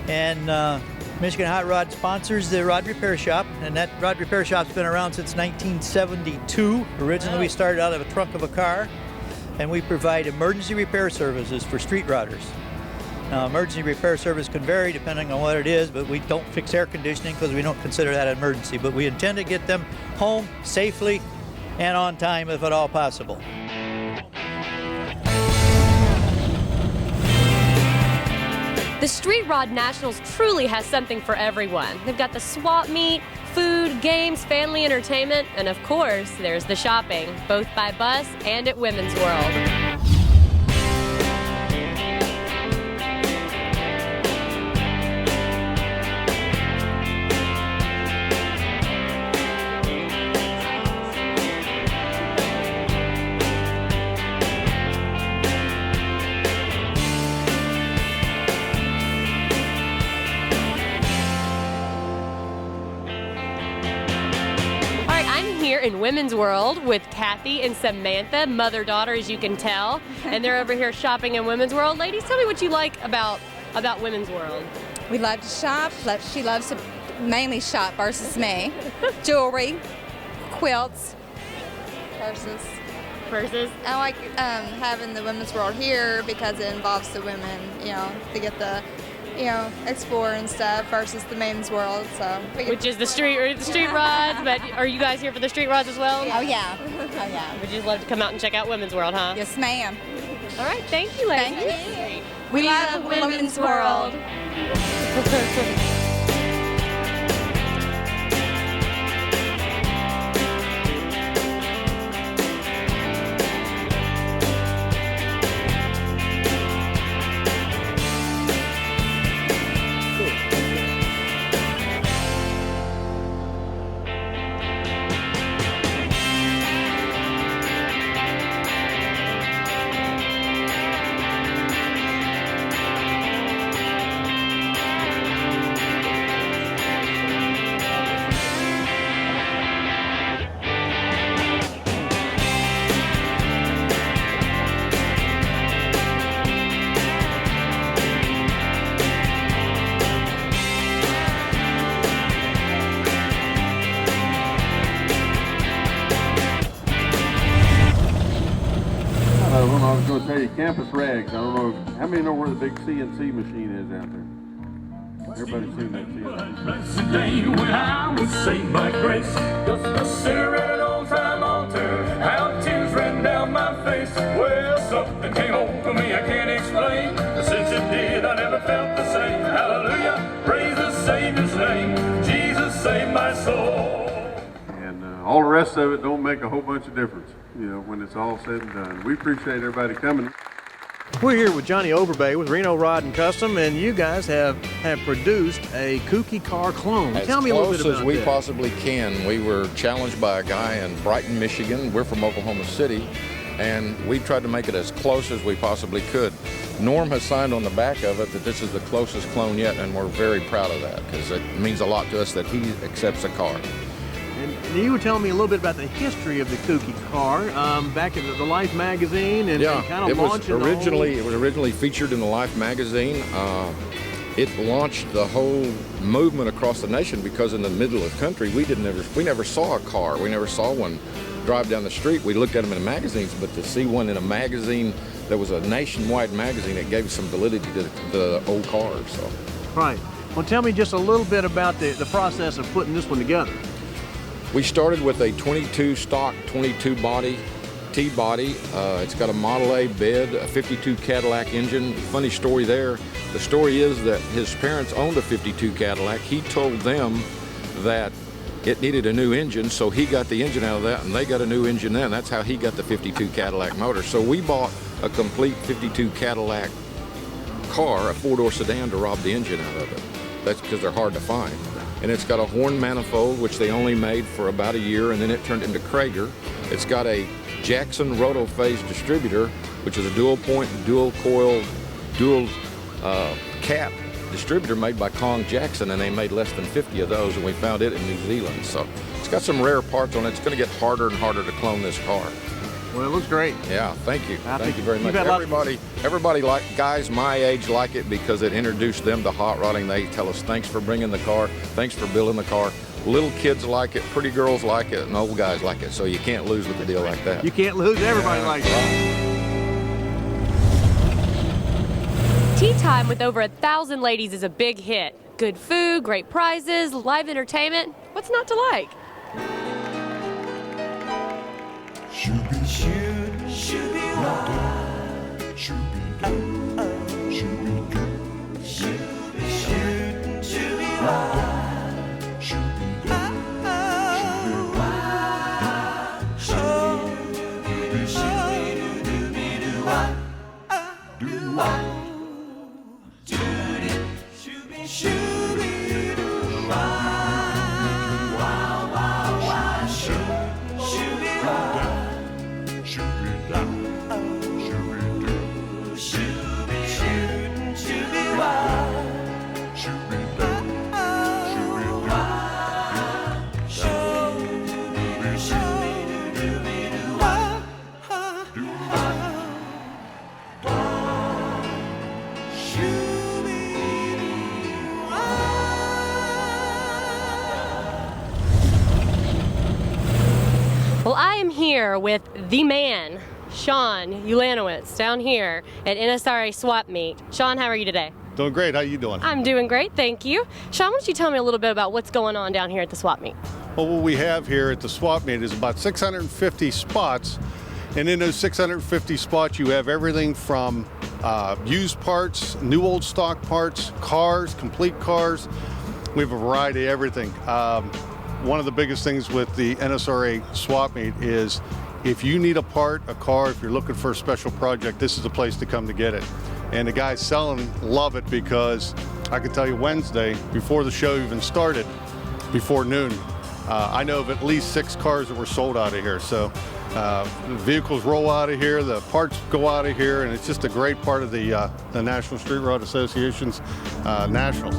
And Michigan Hot Rod sponsors the Rod Repair Shop, and that Rod Repair Shop's been around since 1972. Originally, we started out of a trunk of a car, and we provide emergency repair services for street rodders. Now, emergency repair service can vary depending on what it is, but we don't fix air conditioning because we don't consider that an emergency. But we intend to get them home safely and on time if at all possible. The Street Rod Nationals truly has something for everyone. They've got the swap meet, food, games, family entertainment, and of course, there's the shopping, both by bus and at Women's World. In Women's World with Kathy and Samantha, mother-daughter, as you can tell, and they're over here shopping in Women's World. Ladies, tell me what you like about Women's World. We love to shop. She loves to mainly shop versus me. Jewelry, quilts, purses. I like having the Women's World here because it involves the women, to get the explore and stuff versus the men's world. So which is the street rods. But are you guys here for the street rods as well? Oh yeah. Would you love to come out and check out Women's World, huh? Yes, ma'am. All right, thank you, ladies. Thank you. We love Women's World. I was going to tell you, campus rags. I don't know, how many know where the big CNC machine is out there? Everybody's seen that CNC. Blessed day when I was saved by grace, just a sinner at an old-time altar, how tears ran down my face. Well, something came over me I can't explain, but since it did, I never felt the same. Hallelujah, praise the Savior's name, Jesus saved my soul. And all the rest of it don't make a whole bunch of difference, when it's all said and done. We appreciate everybody coming. We're here with Johnny Overbay with Reno Rod and Custom, and you guys have produced a Kooky car clone. Tell me a little bit about As close as we that. possibly can. We were challenged by a guy in Brighton, Michigan. We're from Oklahoma City, and we tried to make it as close as we possibly could. Norm has signed on the back of it that this is the closest clone yet, and we're very proud of that because it means a lot to us that he accepts a car. And you were telling me a little bit about the history of the Kooky car, back in the Life magazine, and kind of launching it was originally featured in the Life magazine. it launched the whole movement across the nation, because in the middle of the country, we never saw a car. We never saw one drive down the street. We looked at them in the magazines, but to see one in a magazine that was a nationwide magazine, it gave some validity to the old cars. So. Right. Well, tell me just a little bit about the process of putting this one together. We started with a 22 stock, 22 body, T-body. It's got a Model A bed, a 52 Cadillac engine. Funny story there. The story is that his parents owned a 52 Cadillac. He told them that it needed a new engine, so he got the engine out of that, and they got a new engine then. That's how he got the 52 Cadillac motor. So we bought a complete 52 Cadillac car, a four-door sedan, to rob the engine out of it. That's because they're hard to find. And it's got a horn manifold, which they only made for about a year, and then it turned into Krager. It's got a Jackson roto-phase distributor, which is a dual point, dual coil, dual cap distributor made by Kong Jackson, and they made less than 50 of those, and we found it in New Zealand. So it's got some rare parts on it. It's going to get harder and harder to clone this car. Well, it looks great. Yeah, thank you. Thank you very much. Everybody like, guys my age like it because it introduced them to hot rodding. They tell us, thanks for bringing the car, thanks for building the car. Little kids like it, pretty girls like it, and old guys like it, so you can't lose with a deal like that. You can't lose. Everybody likes it. Tea time with over 1,000 ladies is a big hit. Good food, great prizes, live entertainment. What's not to like? Well, I am here with the man, Sean Ulanowitz, down here at NSRA Swap Meet. Sean, how are you today? Doing great. How you doing? I'm doing great, thank you. Sean, why don't you tell me a little bit about what's going on down here at the Swap Meet? Well, what we have here at the Swap Meet is about 650 spots, and in those 650 spots you have everything from used parts, new old stock parts, cars, complete cars. We have a variety of everything. One of the biggest things with the NSRA Swap Meet is if you need a part, a car, if you're looking for a special project, this is the place to come to get it. And the guys selling love it because I can tell you Wednesday, before the show even started, before noon, I know of at least 6 cars that were sold out of here. So the vehicles roll out of here, the parts go out of here, and it's just a great part of the National Street Rod Association's Nationals.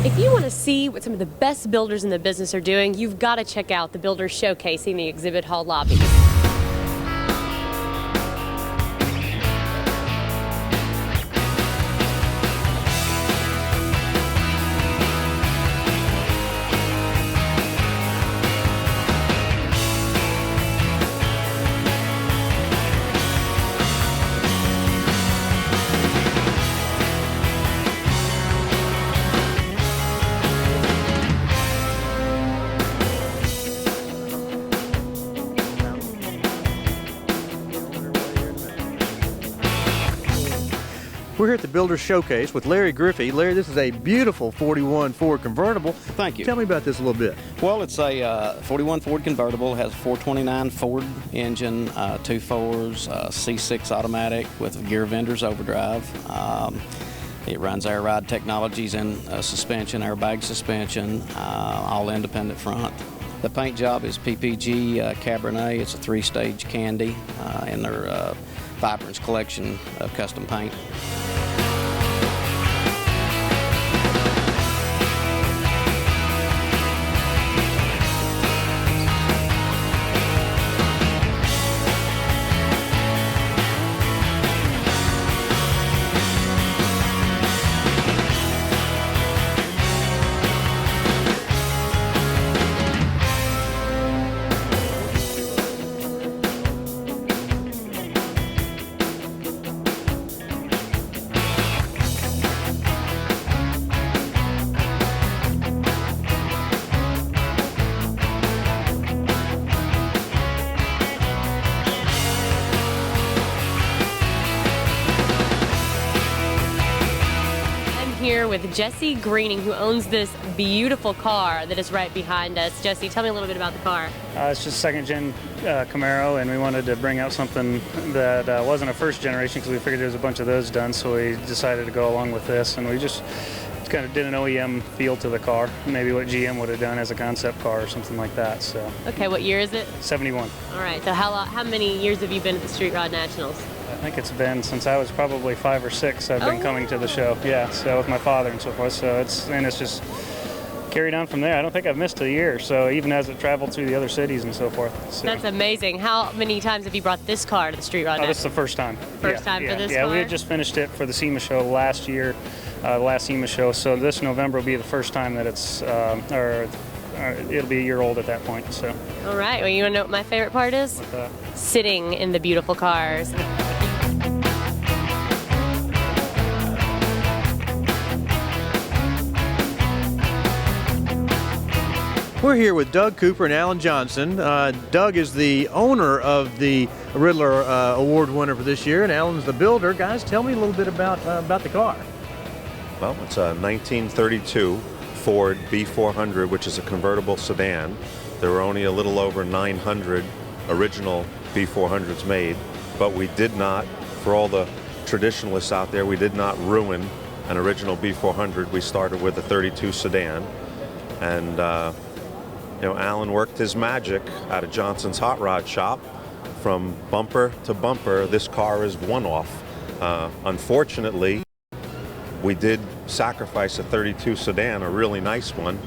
If you want to see what some of the best builders in the business are doing, you've got to check out the Builders Showcase in the exhibit hall lobby. We're here at the Builders Showcase with Larry Griffey. Larry, this is a beautiful 41 Ford convertible. Thank you. Tell me about this a little bit. Well, it's a 41 Ford convertible. It has a 429 Ford engine, 2.4s, C6 automatic with gear vendors overdrive. It runs air ride technologies and suspension, airbag suspension, all independent front. The paint job is PPG Cabernet. It's a 3-stage candy in their Vibrance collection of custom paint. Here with Jesse Greening, who owns this beautiful car that is right behind us. Jesse, tell me a little bit about the car. It's just second-gen Camaro, and we wanted to bring out something that wasn't a first generation because we figured there was a bunch of those done, so we decided to go along with this, and we just kind of did an OEM feel to the car, maybe what GM would have done as a concept car or something like that. So. Okay, what year is it? 71. All right, so how many years have you been at the Street Rod Nationals? I think it's been since I was probably 5 or 6 I've been coming to the show. Yeah, so with my father and so forth. So it's just carried on from there. I don't think I've missed a year. So even as it traveled through the other cities and so forth. So. That's amazing. How many times have you brought this car to the Street Rod? This is the first time. First time for this car? Yeah, we had just finished it for the SEMA show last year, the last SEMA show. So this November will be the first time that it's, it'll be a year old at that point. So. All right. Well, you want to know what my favorite part is? What's that? Sitting in the beautiful cars. We're here with Doug Cooper and Alan Johnson. Doug is the owner of the Riddler Award winner for this year, and Alan's the builder. Guys, tell me a little bit about the car. Well, it's a 1932 Ford B400, which is a convertible sedan. There were only a little over 900 original B400s made, but we did not, for all the traditionalists out there, we did not ruin an original B400. We started with a 32 sedan, and Alan worked his magic out of Johnson's Hot Rod shop. From bumper to bumper, this car is one-off. Unfortunately, we did sacrifice a 32 sedan, a really nice one.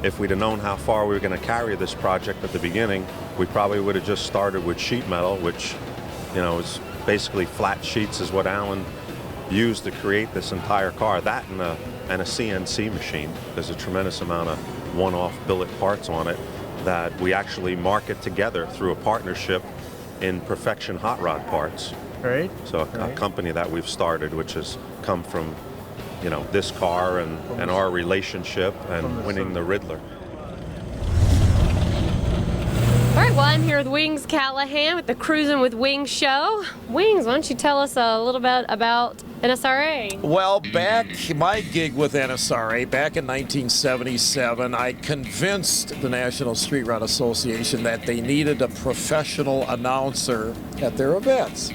If we'd have known how far we were going to carry this project at the beginning, we probably would have just started with sheet metal, which, is basically flat sheets is what Alan used to create this entire car. That and a CNC machine. There's a tremendous amount of one-off billet parts on it that we actually market together through a partnership in Perfection Hot Rod Parts. Right. So a company that we've started, which has come from, this car and our relationship and winning the Riddler. All right, well, I'm here with Wings Callahan with the Cruising with Wings show. Wings, why don't you tell us a little bit about NSRA? Well, my gig with NSRA, back in 1977, I convinced the National Street Rod Association that they needed a professional announcer at their events.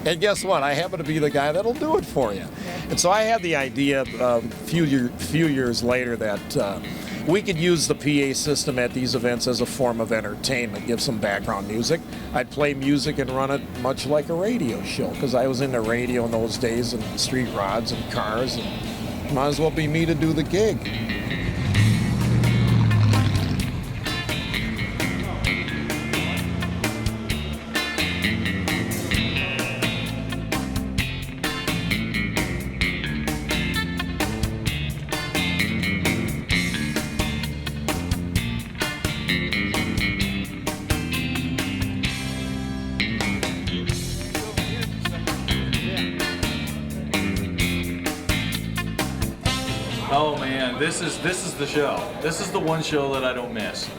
And guess what? I happen to be the guy that'll do it for you. And so I had the idea a few years later that we could use the PA system at these events as a form of entertainment, give some background music. I'd play music and run it much like a radio show, because I was into radio in those days and street rods and cars, and might as well be me to do the gig. Oh man, this is the show. This is the one show that I don't miss.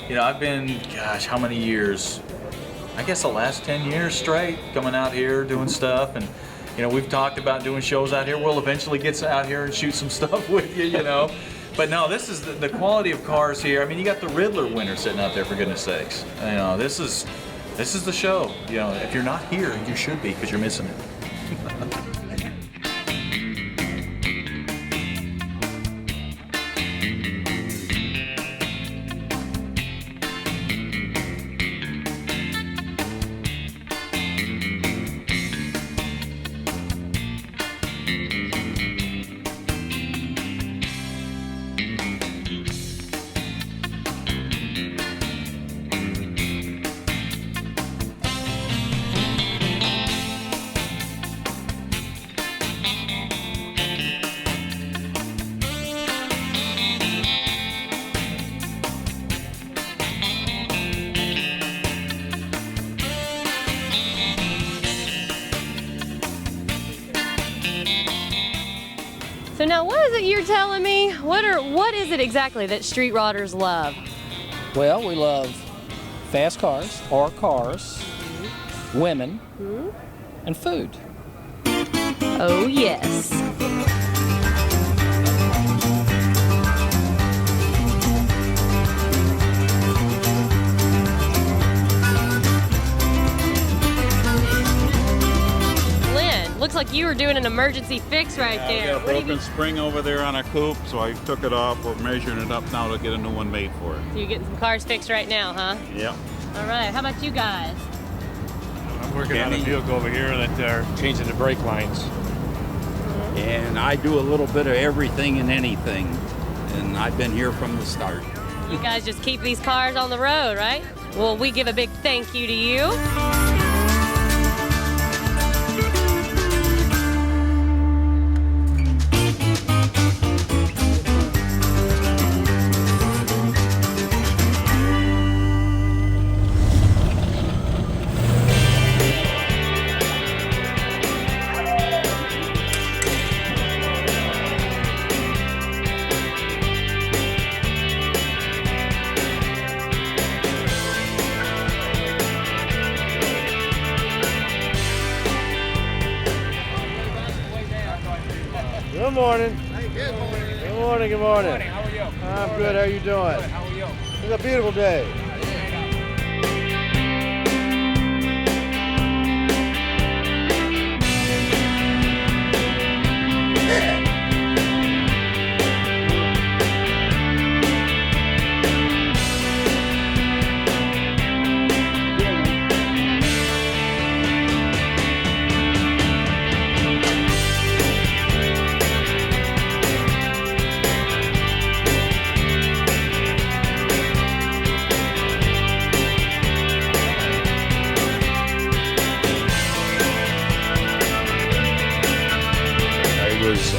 You know, I've been, gosh, how many years? I guess the last 10 years straight coming out here doing stuff, and you know, we've talked about doing shows out here. We'll eventually get out here and shoot some stuff with you, you know. But no, this is the quality of cars here. I mean, you got the Riddler winner sitting out there, for goodness sakes. You know, this is the show. You know, if you're not here, you should be, because you're missing it. So now, what is it you're telling me? What is it exactly that street roders love? Well, we love fast cars, or cars, women, and food. Oh, yes. Looks like you were doing an emergency fix right there. We got a broken spring over there on our coupe, so I took it off. We're measuring it up now to get a new one made for it. So you're getting some cars fixed right now, huh? Yep. All right, how about you guys? I'm working on a vehicle over here that are changing the brake lines. And I do a little bit of everything and anything, and I've been here from the start. You guys just keep these cars on the road, right? Well, we give a big thank you to you. Good morning. Good morning. Good morning. Good morning. How are you? I'm good. How are you doing? Good. How are you? It's a beautiful day.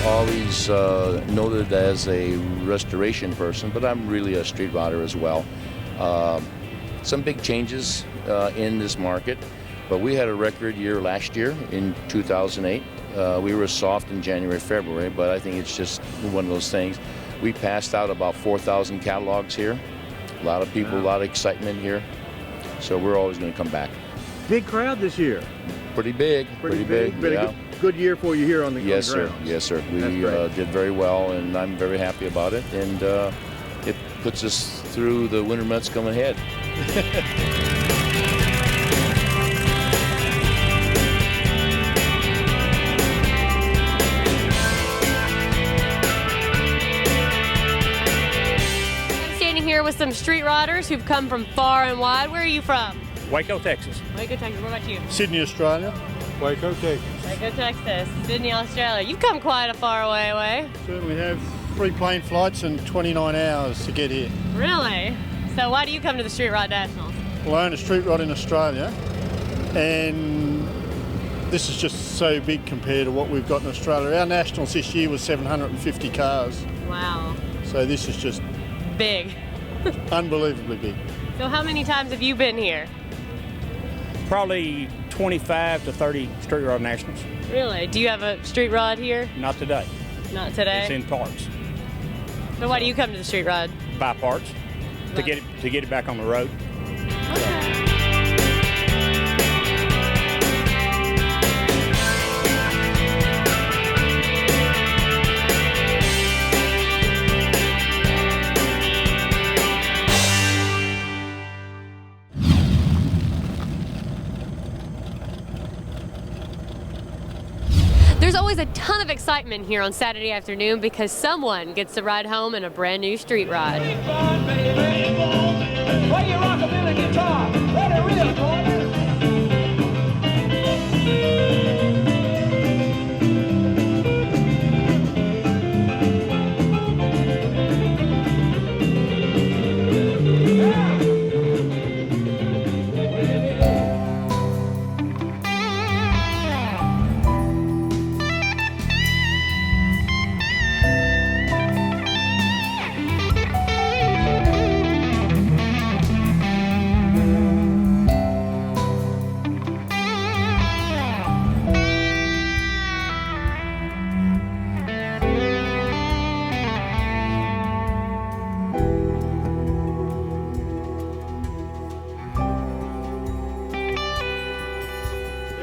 Always noted as a restoration person, but I'm really a street rodder as well. Some big changes in this market, but we had a record year last year in 2008. We were soft in January, February, but I think it's just one of those things. We passed out about 4,000 catalogs here. A lot of people, a lot of excitement here. So we're always going to come back. Big crowd this year. Pretty big. Pretty big. Been yeah. a good year for you here on the Yes, grounds. sir. Yes, sir. We did very well, and I'm very happy about it. And it puts us through the winter months coming ahead. I'm standing here with some street rodders who've come from far and wide. Where are you from? Waco, Texas. Waco, Texas. What about you? Sydney, Australia. Waco, Texas. Waco, Texas. Sydney, Australia. You've come quite a far away. Certainly have 3 plane flights and 29 hours to get here. Really? So why do you come to the Street Rod Nationals? Well, I own a street rod in Australia, and this is just so big compared to what we've got in Australia. Our nationals this year was 750 cars. Wow. So this is just big. Unbelievably big. So how many times have you been here? Probably 25 to 30 street rod nationals. Really? Do you have a street rod here? Not today. Not today? It's in parts. So why do you come to the street rod? Buy parts to get it back on the road. There's always a ton of excitement here on Saturday afternoon because someone gets to ride home in a brand new street rod. Play your rockabilly guitar. Let it rip, boy.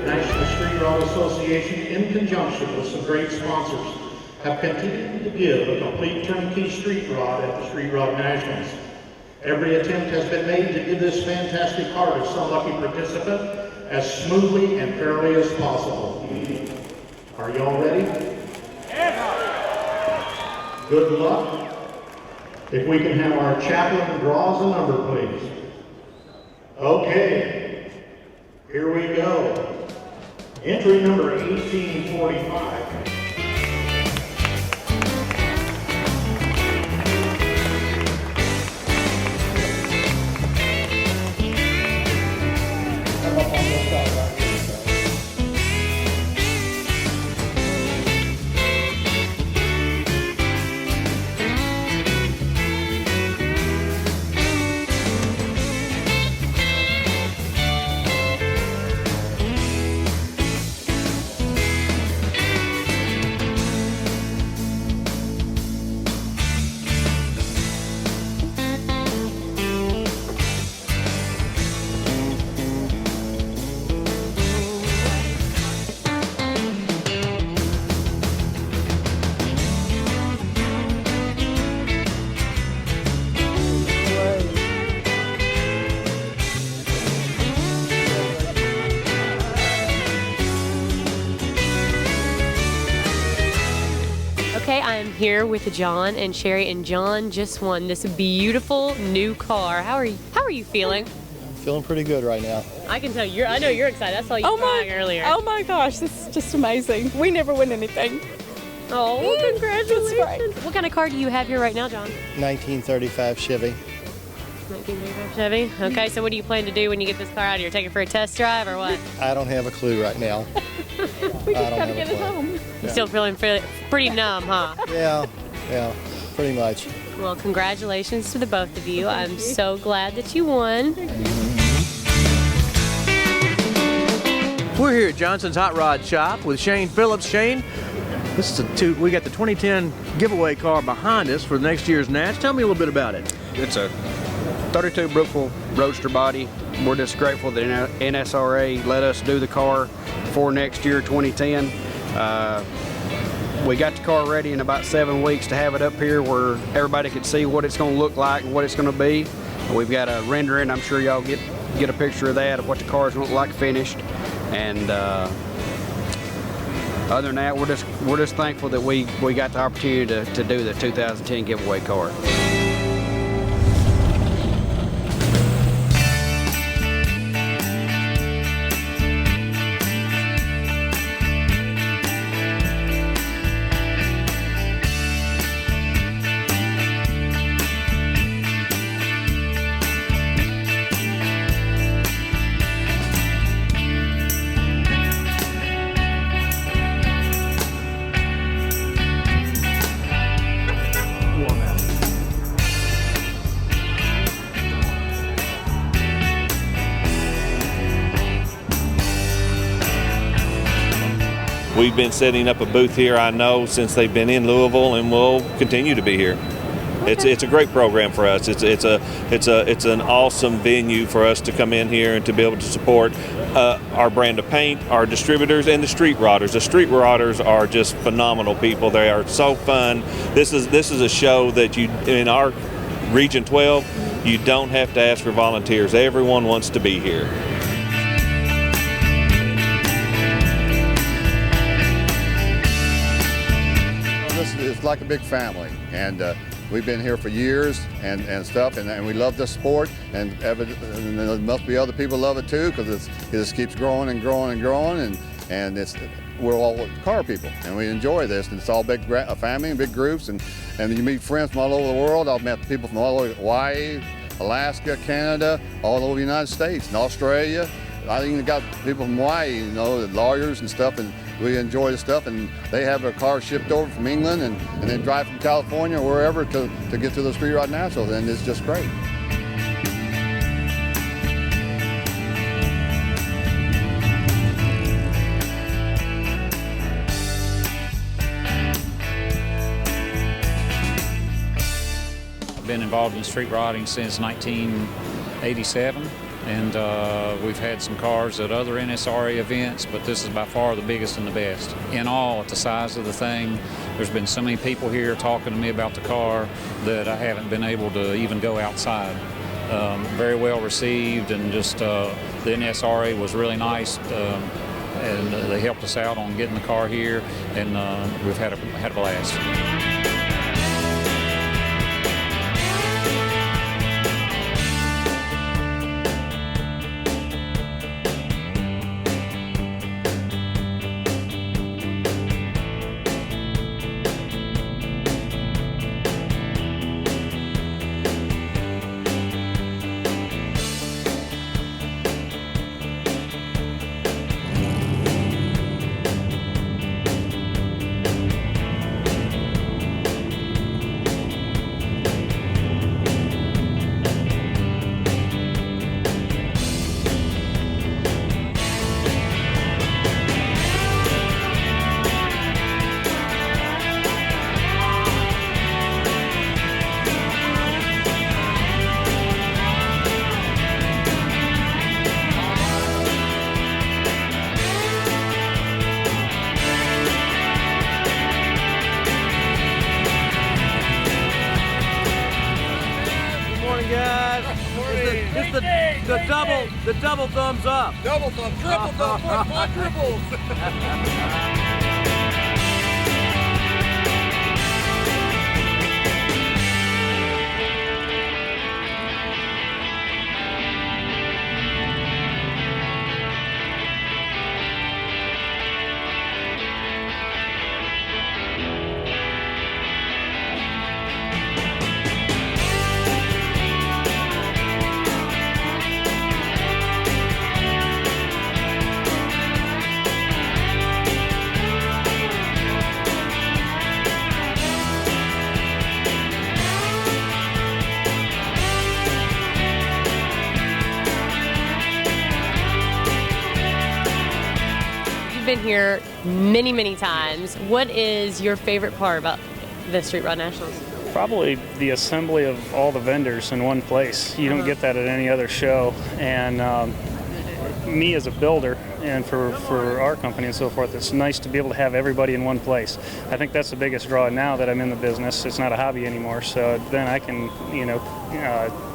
National Street Rod Association, in conjunction with some great sponsors, have continued to give a complete turnkey street rod at the Street Rod Nationals. Every attempt has been made to give this fantastic car to some lucky participant as smoothly and fairly as possible. Are y'all ready? Good luck. If we can have our chaplain draw us a number, please. Okay, here we go. Entry number 1845. Okay, I am here with John and Sherry, and John just won this beautiful new car. How are you feeling? Feeling pretty good right now. I can tell I know you're excited. I saw you crying earlier. Oh my gosh, this is just amazing. We never win anything. Oh, well, congratulations. That's right. What kind of car do you have here right now, John? 1935 Chevy. 1935 Chevy. Okay, so what do you plan to do when you get this car out of here? Take it for a test drive or what? I don't have a clue right now. We just gotta get it home. You're still feeling pretty numb, huh? Yeah, pretty much. Well, congratulations to the both of you. I'm so glad that you won. We're here at Johnson's Hot Rod Shop with Shane Phillips. Shane, this is we got the 2010 giveaway car behind us for next year's NASCAR. Tell me a little bit about it. It's a 32 Brookville Roadster body. We're just grateful that NSRA let us do the car for next year, 2010. We got the car ready in about 7 weeks to have it up here where everybody could see what it's going to look like and what it's going to be. We've got a rendering. I'm sure y'all get a picture of that, of what the car's going to look like finished. And other than that, we're just thankful that we got the opportunity to do the 2010 giveaway car. We've been setting up a booth here, I know, since they've been in Louisville, and we'll continue to be here. It's a great program for us. It's an awesome venue for us to come in here and to be able to support our brand of paint, our distributors, and the street rodders. The street rodders are just phenomenal people. They are so fun. This is a show that you in our Region 12, you don't have to ask for volunteers. Everyone wants to be here. It's like a big family, and we've been here for years and stuff, and we love the sport, and there must be other people love it too, because it just keeps growing and growing and growing, and we're all car people, and we enjoy this, and it's all big family and big groups, and you meet friends from all over the world. I've met people from all over Hawaii, Alaska, Canada, all over the United States, and Australia. I even got people from Hawaii, you know, lawyers and stuff, and we enjoy the stuff, and they have their cars shipped over from England and then drive from California or wherever to get to the Street Rod Nationals, and it's just great. I've been involved in street rodding since 1987. And we've had some cars at other NSRA events, but this is by far the biggest and the best. In all, at the size of the thing, there's been so many people here talking to me about the car that I haven't been able to even go outside. Very well received, and just the NSRA was really nice, and they helped us out on getting the car here, and we've had a blast. The double thumbs up. Double thumbs, triple thumbs, quadruples. Been here many times. What is your favorite part about the Street Rod Nationals? Probably the assembly of all the vendors in one place. You don't get that at any other show. And me as a builder, and for our company and so forth, it's nice to be able to have everybody in one place. I think that's the biggest draw now that I'm in the business. It's not a hobby anymore, so then I can,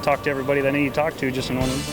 talk to everybody that I need to talk to just in one room.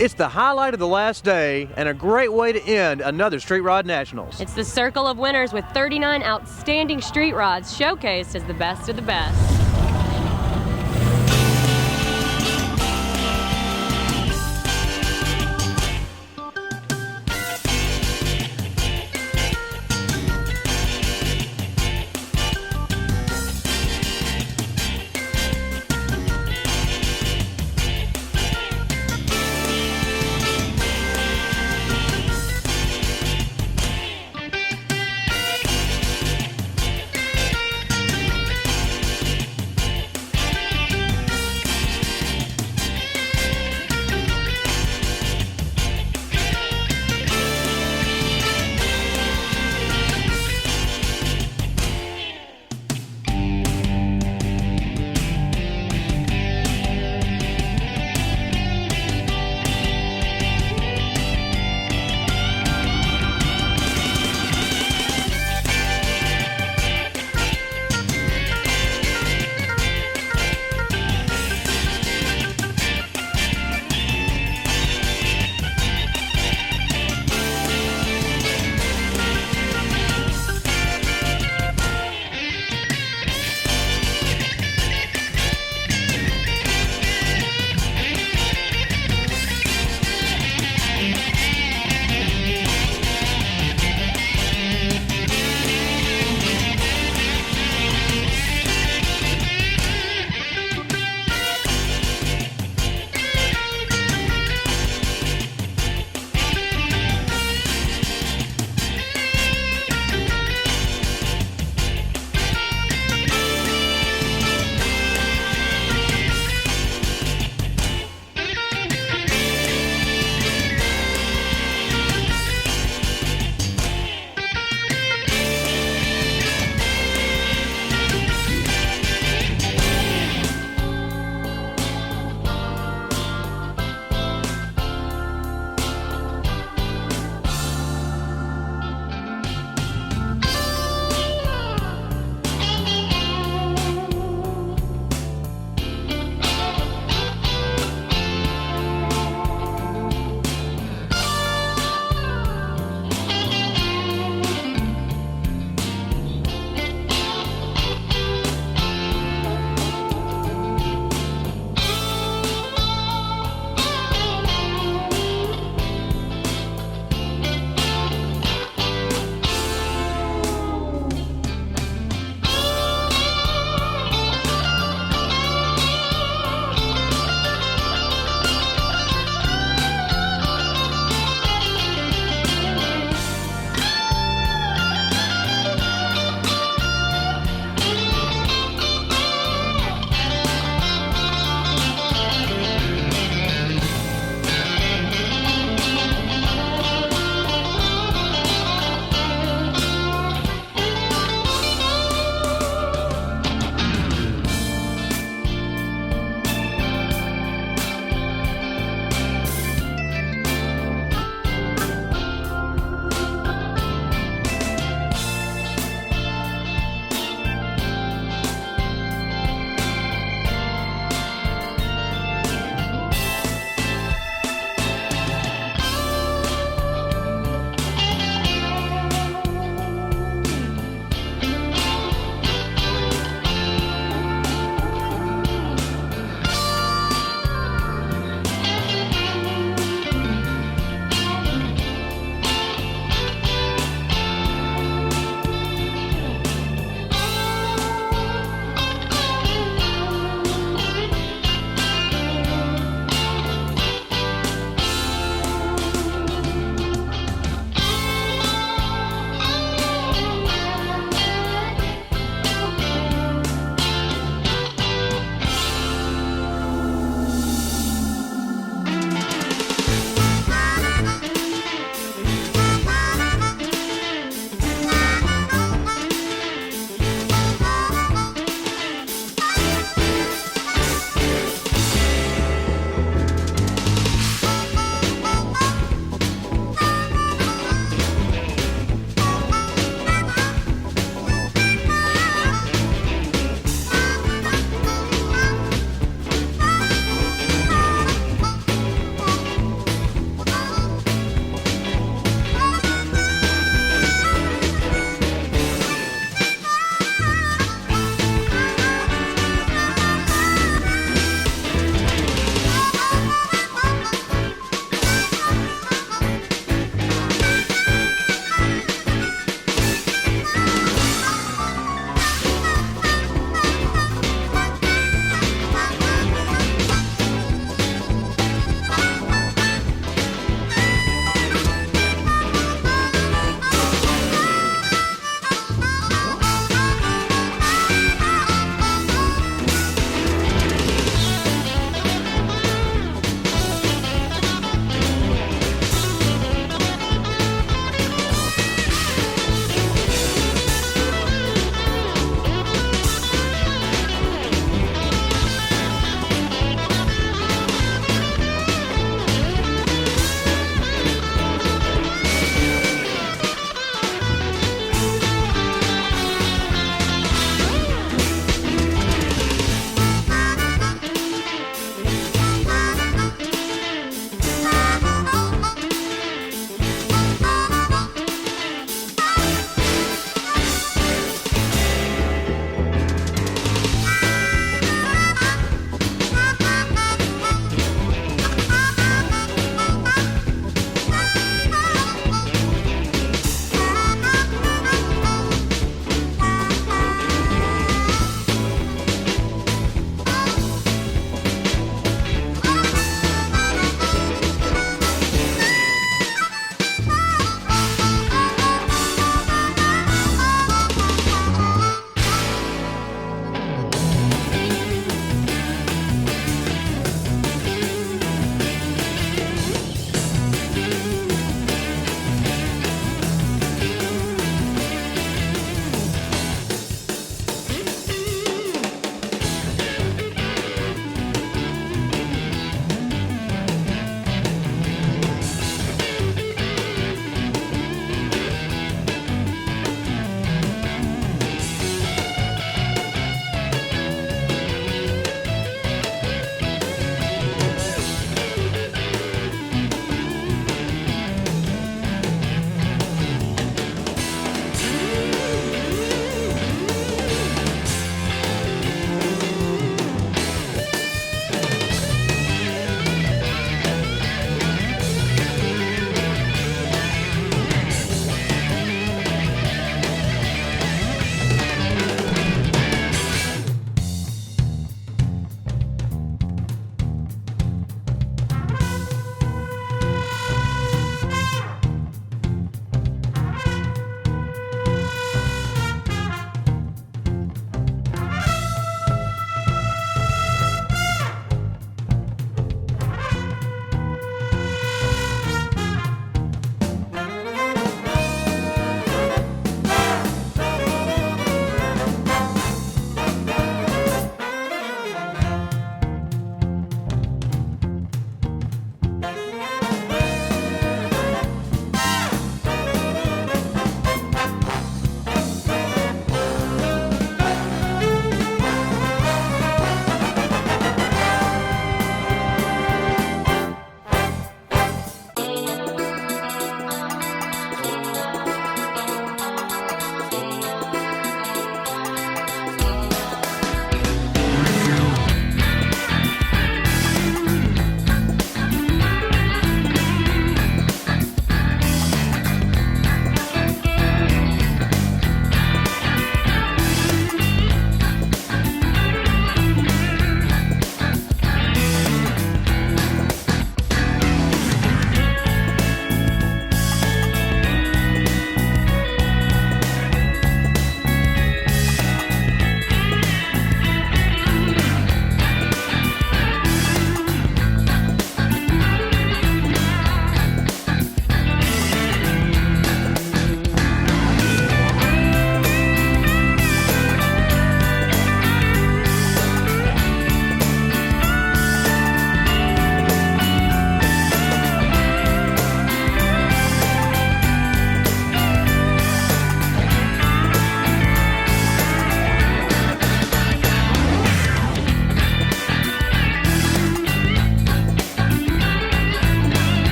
It's the highlight of the last day and a great way to end another Street Rod Nationals. It's the circle of winners with 39 outstanding street rods showcased as the best of the best.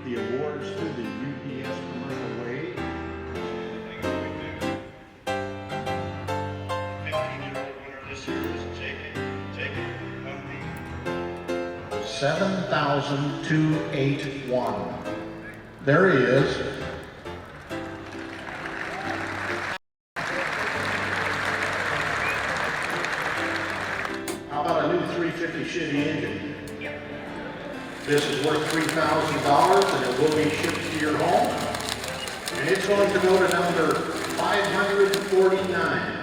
the awards to the UPS Commercial Way. 15-year-old winner this year is taken 7,281. There he is. How about a new 350 Chevy engine? This is worth $3,000 and it will be shipped to your home. And it's going to go to number 549.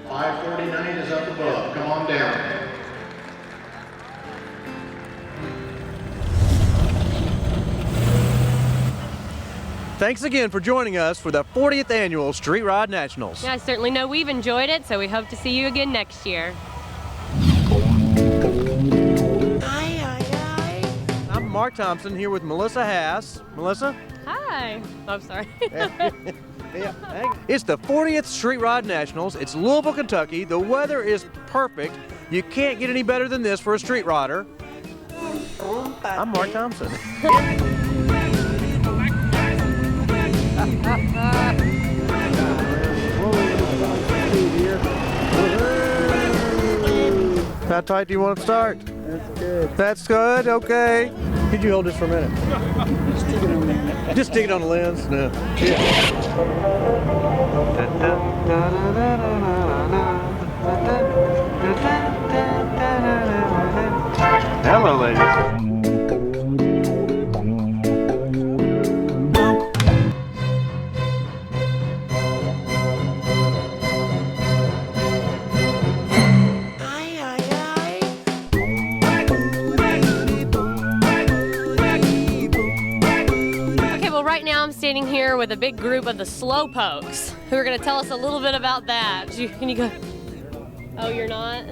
549 is up above. Come on down. Thanks again for joining us for the 40th Annual Street Rod Nationals. Yeah, I certainly know we've enjoyed it, so we hope to see you again next year. I'm Mark Thompson here with Melissa Haas. Melissa? Hi. Oh, sorry. It's the 40th Street Rod Nationals. It's Louisville, Kentucky. The weather is perfect. You can't get any better than this for a street rodder. I'm Mark Thompson. How tight do you want to start? That's good. That's good? Okay. Could you hold this for a minute? Just stick it on the lens? No. Yeah. Hello, ladies. Right now I'm standing here with a big group of the Slowpokes who are going to tell us a little bit about that. Can you go? Oh, you're not?